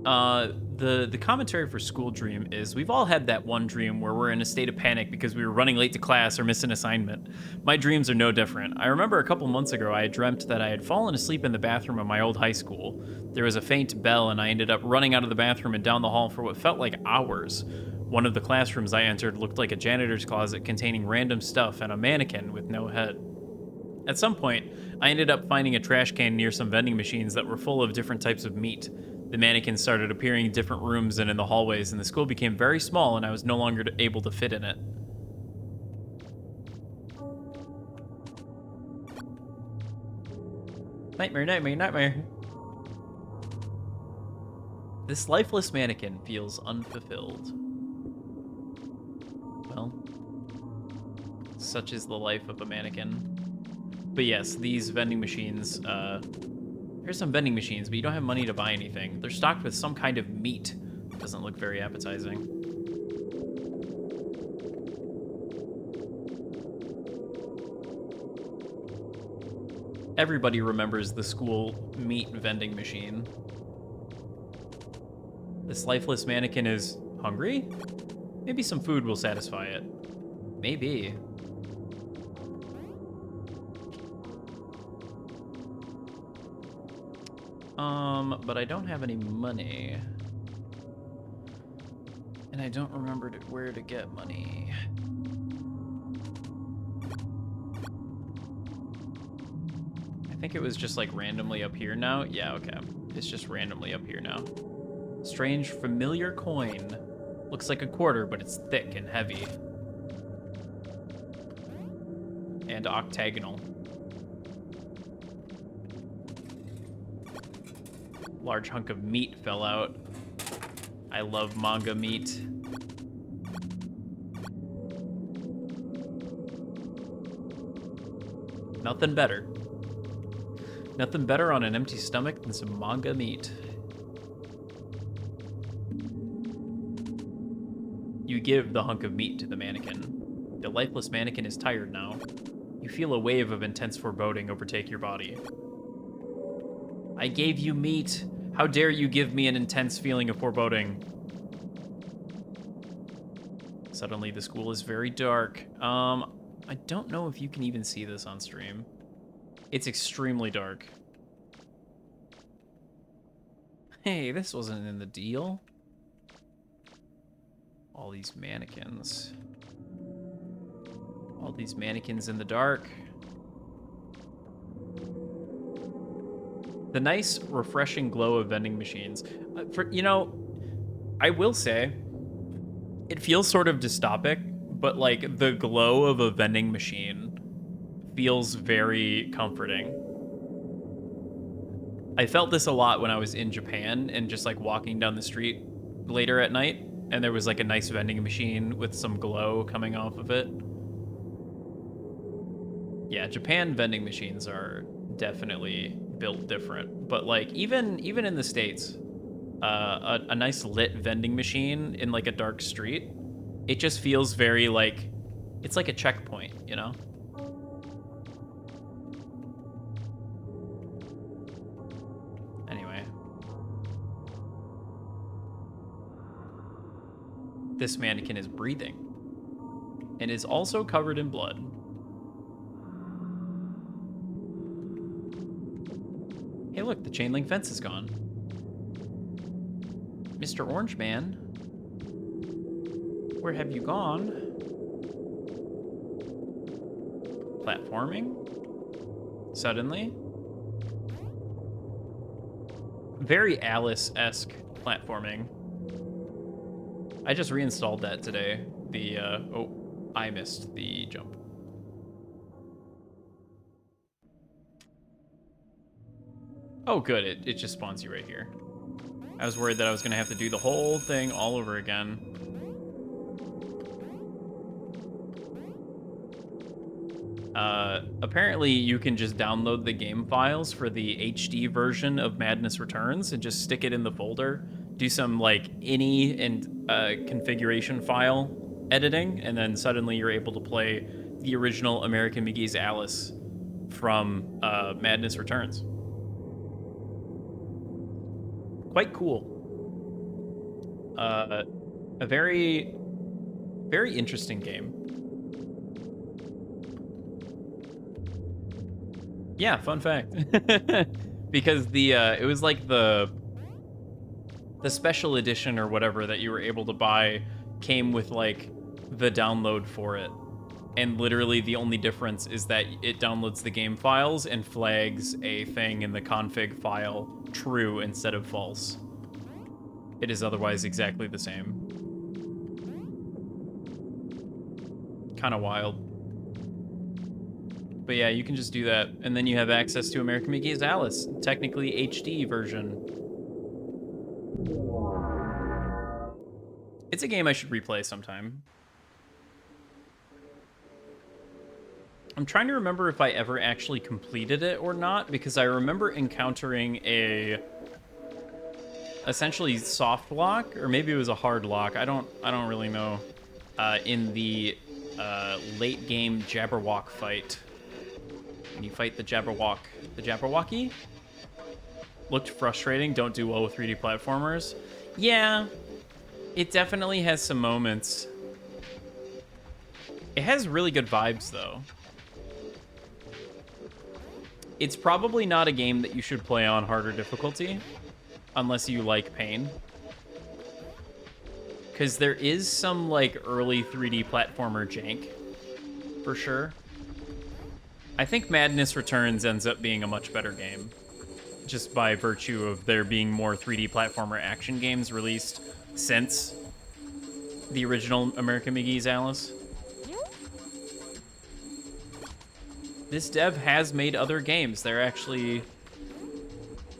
The commentary for School Dream is we've all had that one dream where we're in a state of panic because we were running late to class or missed an assignment. My dreams are no different. I remember a couple months ago I had dreamt that I had fallen asleep in the bathroom of my old high school. There was a faint bell and I ended up running out of the bathroom and down the hall for what felt like hours. One of the classrooms I entered looked like a janitor's closet containing random stuff and a mannequin with no head. At some point, I ended up finding a trash can near some vending machines that were full of different types of meat. The mannequins started appearing in different rooms and in the hallways, and the school became very small, and I was no longer able to fit in it. Nightmare, nightmare, nightmare. This lifeless mannequin feels unfulfilled. Well, such is the life of a mannequin. But yes, these vending machines, here's some vending machines, but you don't have money to buy anything. They're stocked with some kind of meat. Doesn't look very appetizing. Everybody remembers the school meat vending machine. This lifeless mannequin is hungry? Maybe some food will satisfy it. Maybe. But I don't have any money. And I don't remember where to get money. I think it was just like randomly up here now. Yeah, okay. It's just randomly up here now. Strange familiar coin. Looks like a quarter, but it's thick and heavy. And octagonal. Large hunk of meat fell out. I love manga meat. Nothing better. Nothing better on an empty stomach than some manga meat. You give the hunk of meat to the mannequin. The lifeless mannequin is tired now. You feel a wave of intense foreboding overtake your body. I gave you meat. How dare you give me an intense feeling of foreboding? Suddenly, the school is very dark. I don't know if you can even see this on stream. It's extremely dark. Hey, this wasn't in the deal. All these mannequins. All these mannequins in the dark. The nice, refreshing glow of vending machines. I will say, it feels sort of dystopic, but like the glow of a vending machine feels very comforting. I felt this a lot when I was in Japan and just like walking down the street later at night, and there was like a nice vending machine with some glow coming off of it. Yeah, Japan vending machines are definitely built different, but like even in the States, a nice lit vending machine in like a dark street, it just feels very like it's like a checkpoint, you know? Anyway, this mannequin is breathing and is also covered in blood. Hey, look, the chain link fence is gone. Mr. Orange Man, where have you gone? Platforming? Suddenly? Very Alice-esque platforming. I just reinstalled that today. Oh, I missed the jump. Oh, good. It just spawns you right here. I was worried that I was going to have to do the whole thing all over again. Apparently, you can just download the game files for the HD version of Madness Returns and just stick it in the folder. Do some, like, ini and configuration file editing, and then suddenly you're able to play the original American McGee's Alice from Madness Returns. Quite cool. A very, very interesting game. Yeah, fun fact. Because it was like the special edition or whatever that you were able to buy came with like the download for it. And literally the only difference is that it downloads the game files and flags a thing in the config file true instead of false. It is otherwise exactly the same. Kind of wild. But yeah, you can just do that, and then you have access to American McGee's Alice, technically HD version. It's a game I should replay sometime. I'm trying to remember if I ever actually completed it or not, because I remember encountering a essentially soft lock, or maybe it was a hard lock. I don't really know. In the late game Jabberwock fight. When you fight the Jabberwocky? Looked frustrating, don't do well with 3D platformers. Yeah, it definitely has some moments. It has really good vibes, though. It's probably not a game that you should play on harder difficulty, unless you like pain. Because there is some, like, early 3D platformer jank, for sure. I think Madness Returns ends up being a much better game, just by virtue of there being more 3D platformer action games released since the original American McGee's Alice. This dev has made other games. They're actually...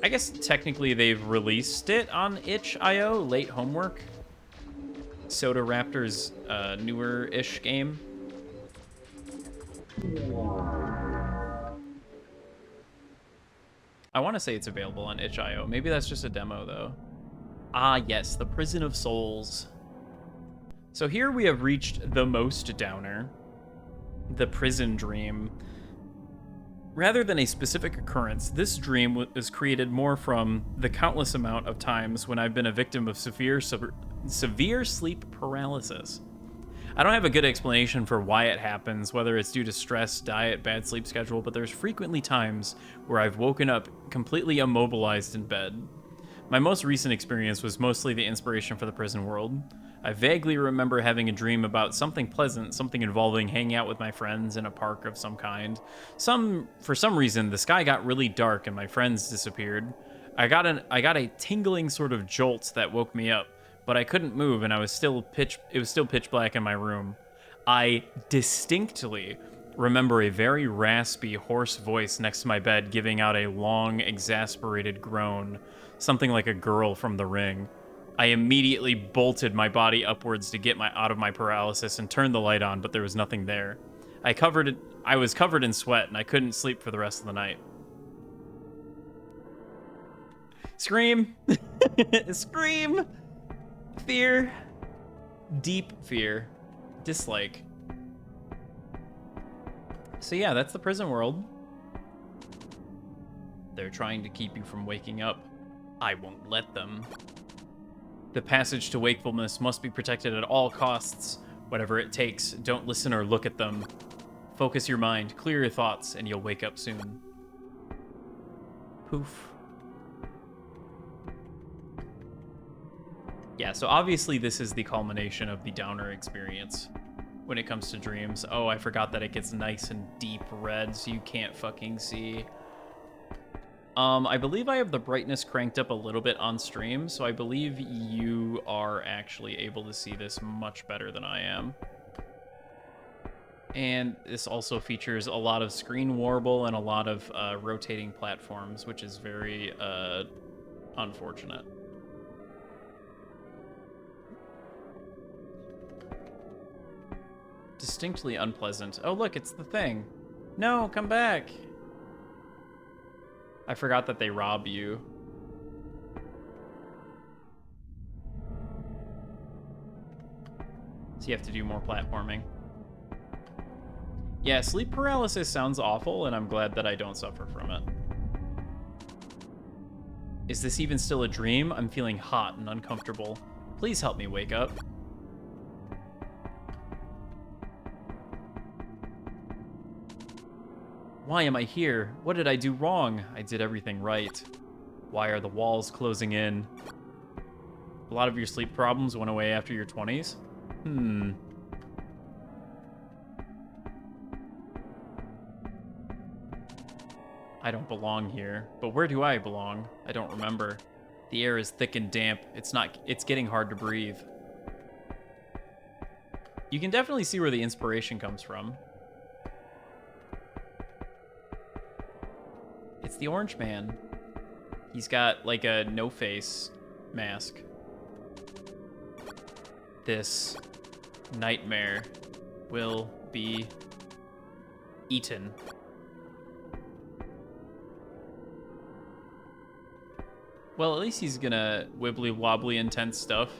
I guess technically they've released it on itch.io, Late Homework. Soda Raptor's newer-ish game. I want to say it's available on itch.io. Maybe that's just a demo, though. Ah, yes, the Prison of Souls. So here we have reached the most downer. The prison dream. Rather than a specific occurrence, this dream was created more from the countless amount of times when I've been a victim of severe sleep paralysis. I don't have a good explanation for why it happens, whether it's due to stress, diet, bad sleep schedule, but there's frequently times where I've woken up completely immobilized in bed. My most recent experience was mostly the inspiration for the prison world. I vaguely remember having a dream about something pleasant, something involving hanging out with my friends in a park of some kind. For some reason, the sky got really dark and my friends disappeared. I got a tingling sort of jolt that woke me up, but I couldn't move and it was still pitch black in my room. I distinctly remember a very raspy, hoarse voice next to my bed giving out a long, exasperated groan, something like a girl from The Ring. I immediately bolted my body upwards to get out of my paralysis and turned the light on, but there was nothing there. I was covered in sweat and I couldn't sleep for the rest of the night. Scream! Scream! Fear. Deep fear. Dislike. So yeah, that's the prison world. They're trying to keep you from waking up. I won't let them. The passage to wakefulness must be protected at all costs. Whatever it takes, don't listen or look at them. Focus your mind, clear your thoughts, and you'll wake up soon. Poof. Yeah, so obviously this is the culmination of the downer experience when it comes to dreams. Oh, I forgot that it gets nice and deep red so you can't fucking see. I believe I have the brightness cranked up a little bit on stream, so I believe you are actually able to see this much better than I am. And this also features a lot of screen warble and a lot of rotating platforms, which is very unfortunate. Distinctly unpleasant. Oh, look, it's the thing. No, come back. I forgot that they rob you. So you have to do more platforming. Yeah, sleep paralysis sounds awful, and I'm glad that I don't suffer from it. Is this even still a dream? I'm feeling hot and uncomfortable. Please help me wake up. Why am I here? What did I do wrong? I did everything right. Why are the walls closing in? A lot of your sleep problems went away after your 20s? I don't belong here. But where do I belong? I don't remember. The air is thick and damp. It's getting hard to breathe. You can definitely see where the inspiration comes from. It's the orange man. He's got like a no-face mask. This nightmare will be eaten. Well, at least he's gonna wibbly-wobbly intense stuff.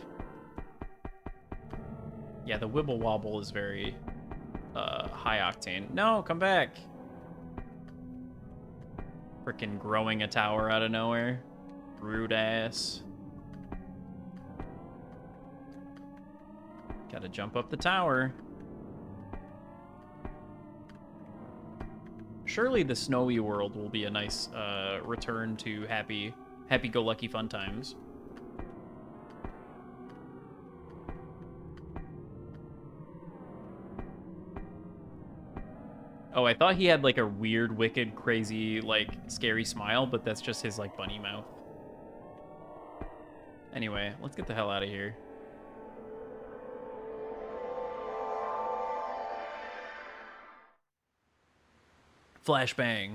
Yeah, the wibble-wobble is very high octane. No, come back. Frickin' growing a tower out of nowhere. Rude ass. Gotta jump up the tower. Surely the snowy world will be a nice return to happy-go-lucky fun times. Oh, I thought he had like a weird, wicked, crazy, like scary smile, but that's just his like bunny mouth. Anyway, let's get the hell out of here. Flashbang.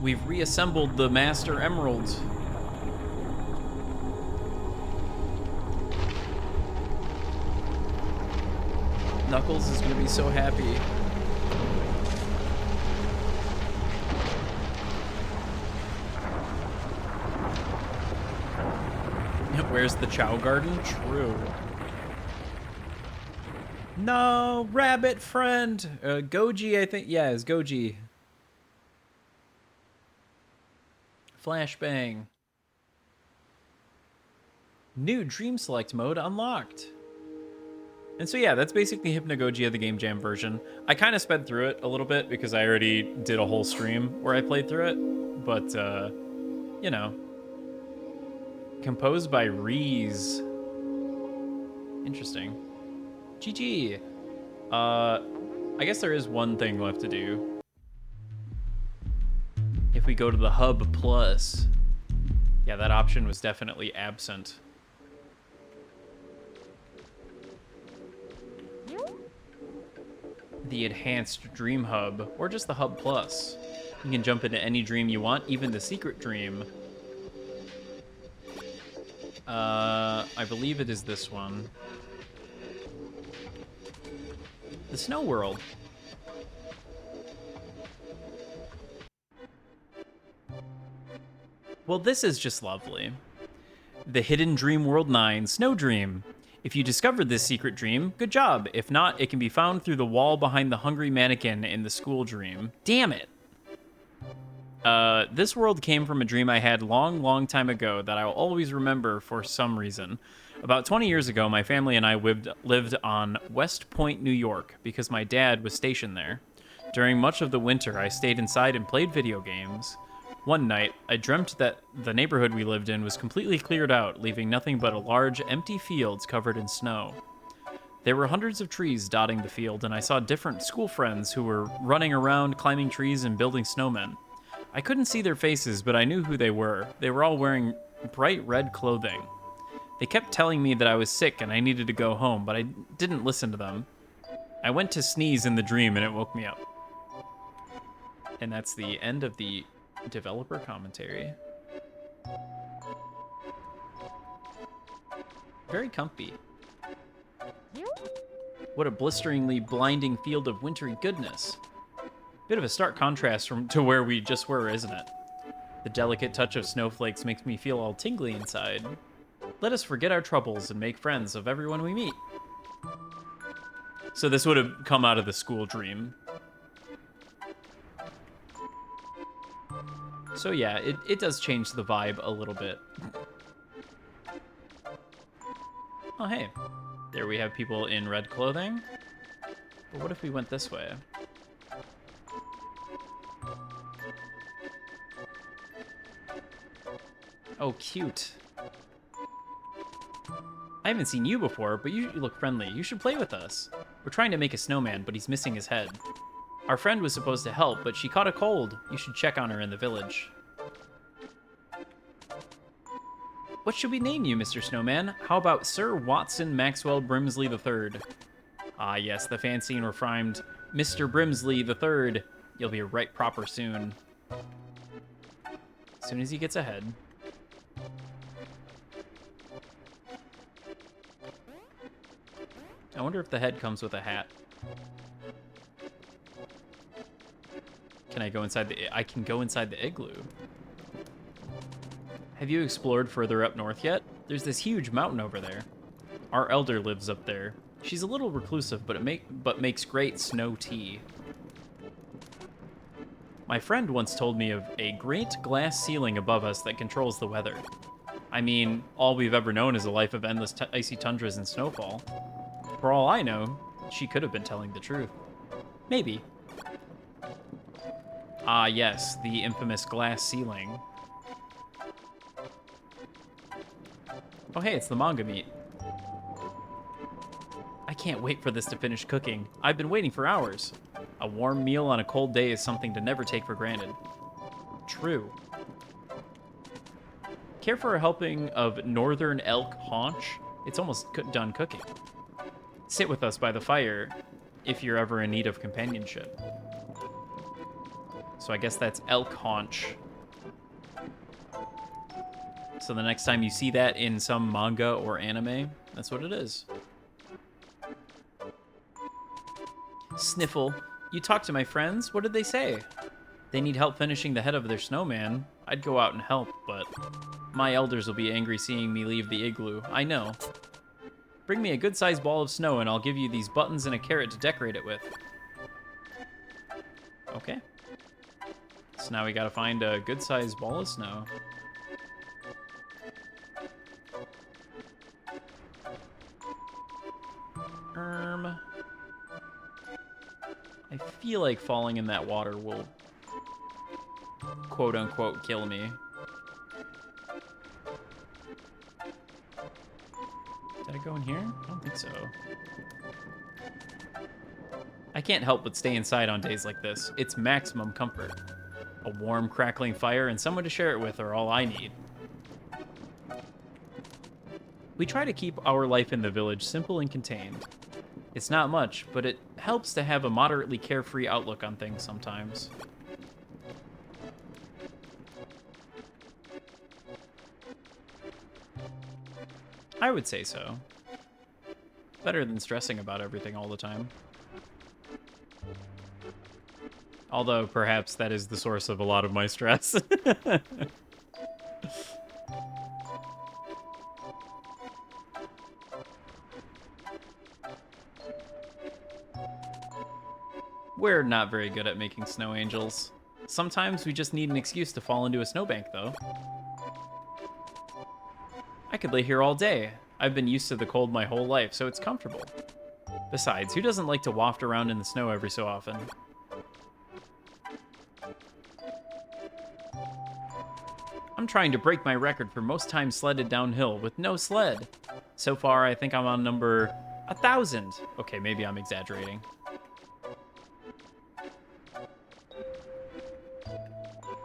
We've reassembled the Master Emeralds. Knuckles is gonna be so happy. Where's the Chow Garden? True. No, rabbit friend. Goji, I think. Yeah, it's Goji. Flashbang. New Dream Select mode unlocked. And so yeah, that's basically Hypnagogia, the Game Jam version. I kind of sped through it a little bit because I already did a whole stream where I played through it. But, you know. Composed by Reese. Interesting. GG. I guess there is one thing left to do. If we go to the Hub Plus. Yeah, that option was definitely absent. The Enhanced Dream Hub, or just the Hub Plus. You can jump into any dream you want, even the secret dream. I believe it is this one. The Snow World. Well, this is just lovely. The Hidden Dream World 9 Snow Dream. If you discovered this secret dream, good job. If not, it can be found through the wall behind the hungry mannequin in the school dream. Damn it. This world came from a dream I had long time ago that I'll always remember for some reason. About 20 years ago, my family and I lived on West Point, New York, because my dad was stationed there. During much of the winter, I stayed inside and played video games. One night, I dreamt that the neighborhood we lived in was completely cleared out, leaving nothing but a large, empty fields covered in snow. There were hundreds of trees dotting the field, and I saw different school friends who were running around, climbing trees, and building snowmen. I couldn't see their faces, but I knew who they were. They were all wearing bright red clothing. They kept telling me that I was sick and I needed to go home, but I didn't listen to them. I went to sneeze in the dream, and it woke me up. And that's the end of the developer commentary. Very comfy. What a blisteringly blinding field of wintry goodness. Bit of a stark contrast to where we just were, isn't it? The delicate touch of snowflakes makes me feel all tingly inside. Let us forget our troubles and make friends of everyone we meet. So this would have come out of the school dream. So yeah, it does change the vibe a little bit. Oh, hey. There we have people in red clothing. But what if we went this way? Oh, cute. I haven't seen you before, but you look friendly. You should play with us. We're trying to make a snowman, but he's missing his head. Our friend was supposed to help, but she caught a cold. You should check on her in the village. What should we name you, Mr. Snowman? How about Sir Watson Maxwell Brimsley III? Ah, yes, the fancy and refined Mr. Brimsley III. You'll be right proper soon. As soon as he gets ahead. I wonder if the head comes with a hat. Can I go inside the... I can go inside the igloo. Have you explored further up north yet? There's this huge mountain over there. Our elder lives up there. She's a little reclusive, but makes great snow tea. My friend once told me of a great glass ceiling above us that controls the weather. I mean, all we've ever known is a life of endless icy tundras and snowfall. For all I know, she could have been telling the truth. Maybe. Ah, yes, the infamous glass ceiling. Oh, hey, it's the manga meat. I can't wait for this to finish cooking. I've been waiting for hours. A warm meal on a cold day is something to never take for granted. True. Care for a helping of northern elk haunch? It's almost done cooking. Sit with us by the fire if you're ever in need of companionship. So I guess that's elk haunch. So the next time you see that in some manga or anime, that's what it is. Sniffle. You talked to my friends? What did they say? They need help finishing the head of their snowman. I'd go out and help, but my elders will be angry seeing me leave the igloo. I know. Bring me a good-sized ball of snow and I'll give you these buttons and a carrot to decorate it with. Okay. So now we gotta find a good-sized ball of snow. I feel like falling in that water will quote-unquote kill me. Did I go in here? I don't think so. I can't help but stay inside on days like this. It's maximum comfort. A warm, crackling fire and someone to share it with are all I need. We try to keep our life in the village simple and contained. It's not much, but it helps to have a moderately carefree outlook on things sometimes. I would say so. Better than stressing about everything all the time. Although, perhaps that is the source of a lot of my stress. We're not very good at making snow angels. Sometimes we just need an excuse to fall into a snowbank, though. I could lay here all day. I've been used to the cold my whole life, so it's comfortable. Besides, who doesn't like to waft around in the snow every so often? I'm trying to break my record for most times sledded downhill with no sled. So far, I think I'm on number 1,000. Okay, maybe I'm exaggerating.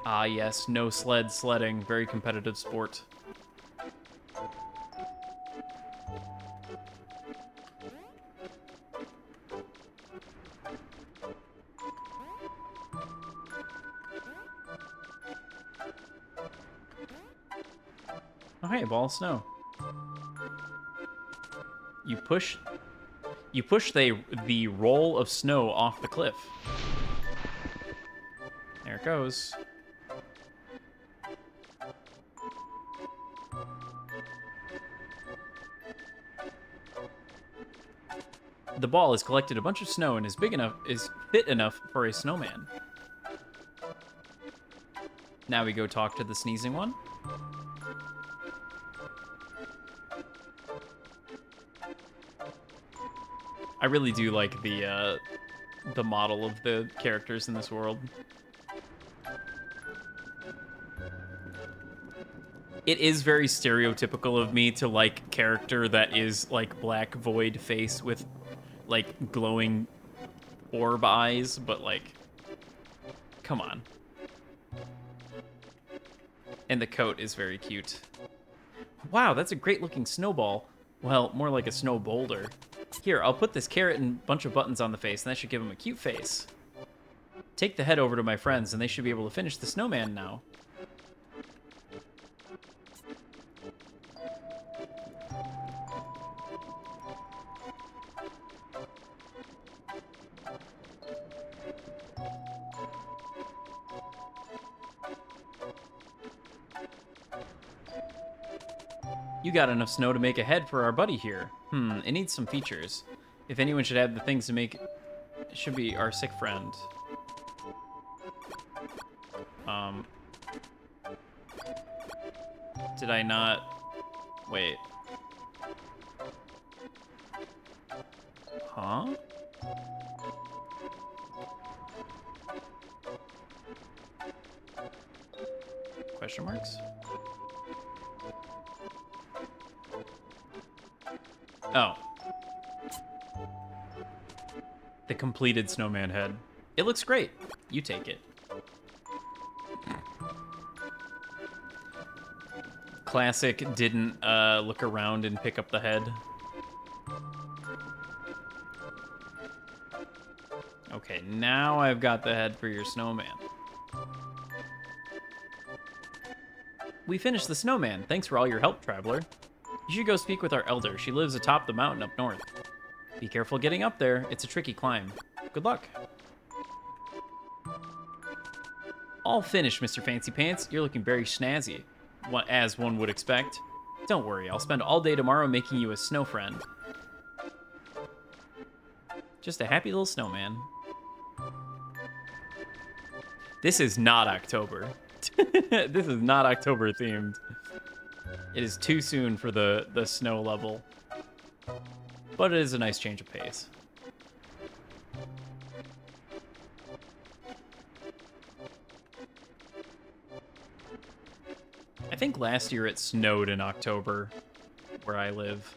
Ah, yes, no sled sledding. Very competitive sport. Oh, hey, a ball of snow. You push the roll of snow off the cliff. There it goes. The ball has collected a bunch of snow and is fit enough for a snowman. Now we go talk to the sneezing one. I really do like the model of the characters in this world. It is very stereotypical of me to like character that is like black void face with like glowing orb eyes, but like, come on. And the coat is very cute. Wow, that's a great looking snowball. Well, more like a snow boulder. Here, I'll put this carrot and a bunch of buttons on the face, and that should give him a cute face. Take the head over to my friends, and they should be able to finish the snowman now. You got enough snow to make a head for our buddy here. It needs some features. If anyone should have the things to make it, should be our sick friend. Did I not... Wait. Huh? Question marks? Oh. The completed snowman head. It looks great. You take it. Classic didn't look around and pick up the head. Okay, now I've got the head for your snowman. We finished the snowman. Thanks for all your help, traveler. You should go speak with our elder. She lives atop the mountain up north. Be careful getting up there. It's a tricky climb. Good luck. All finished, Mr. Fancy Pants. You're looking very snazzy, as one would expect. Don't worry, I'll spend all day tomorrow making you a snow friend. Just a happy little snowman. This is not October. This is not October themed. It is too soon for the snow level. But it is a nice change of pace. I think last year it snowed in October where I live.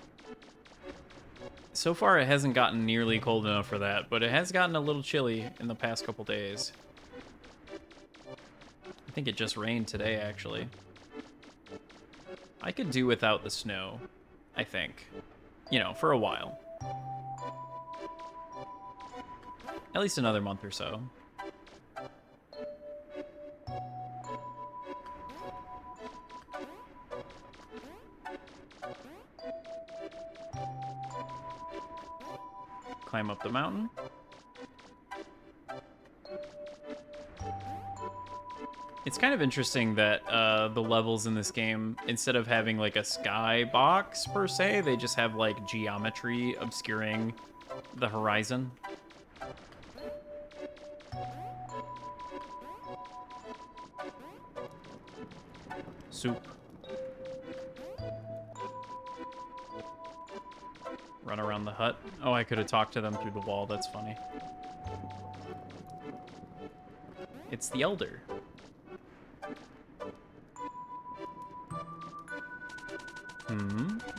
So far it hasn't gotten nearly cold enough for that, but it has gotten a little chilly in the past couple days. I think it just rained today, actually. I could do without the snow, I think. You know, for a while. At least another month or so. Climb up the mountain. It's kind of interesting that the levels in this game, instead of having like a sky box per se, they just have like geometry obscuring the horizon. Soup. Run around the hut. Oh, I could have talked to them through the wall. That's funny. It's the elder.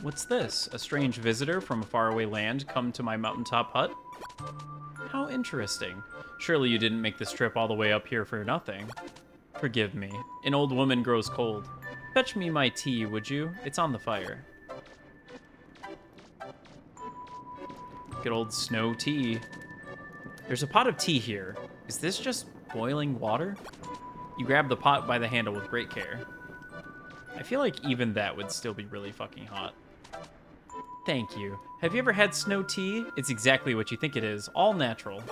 What's this? A strange visitor from a faraway land come to my mountaintop hut? How interesting. Surely you didn't make this trip all the way up here for nothing. Forgive me. An old woman grows cold. Fetch me my tea, would you? It's on the fire. Good old snow tea. There's a pot of tea here. Is this just boiling water? You grab the pot by the handle with great care. I feel like even that would still be really fucking hot. Thank you. Have you ever had snow tea? It's exactly what you think it is, all natural.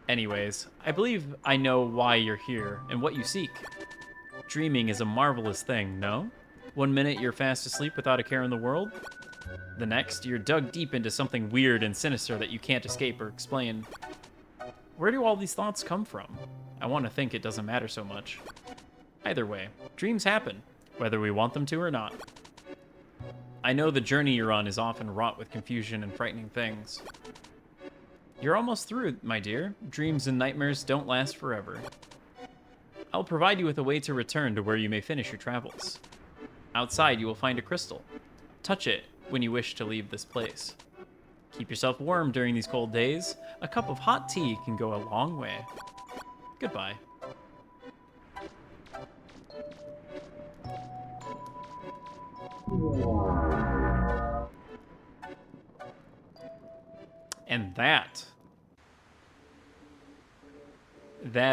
Anyways, I believe I know why you're here and what you seek. Dreaming is a marvelous thing, no? 1 minute you're fast asleep without a care in the world. The next, you're dug deep into something weird and sinister that you can't escape or explain. Where do all these thoughts come from? I want to think it doesn't matter so much. Either way, dreams happen, whether we want them to or not. I know the journey you're on is often wrought with confusion and frightening things. You're almost through, my dear. Dreams and nightmares don't last forever. I'll provide you with a way to return to where you may finish your travels. Outside, you will find a crystal. Touch it when you wish to leave this place. Keep yourself warm during these cold days. A cup of hot tea can go a long way. Goodbye. And that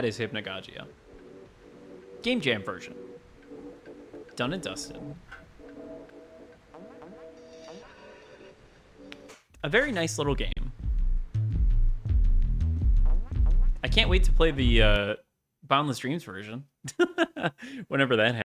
is Hypnagogia. Game Jam version. Done and dusted. A very nice little game. I can't wait to play the Boundless Dreams version. Whenever that happens.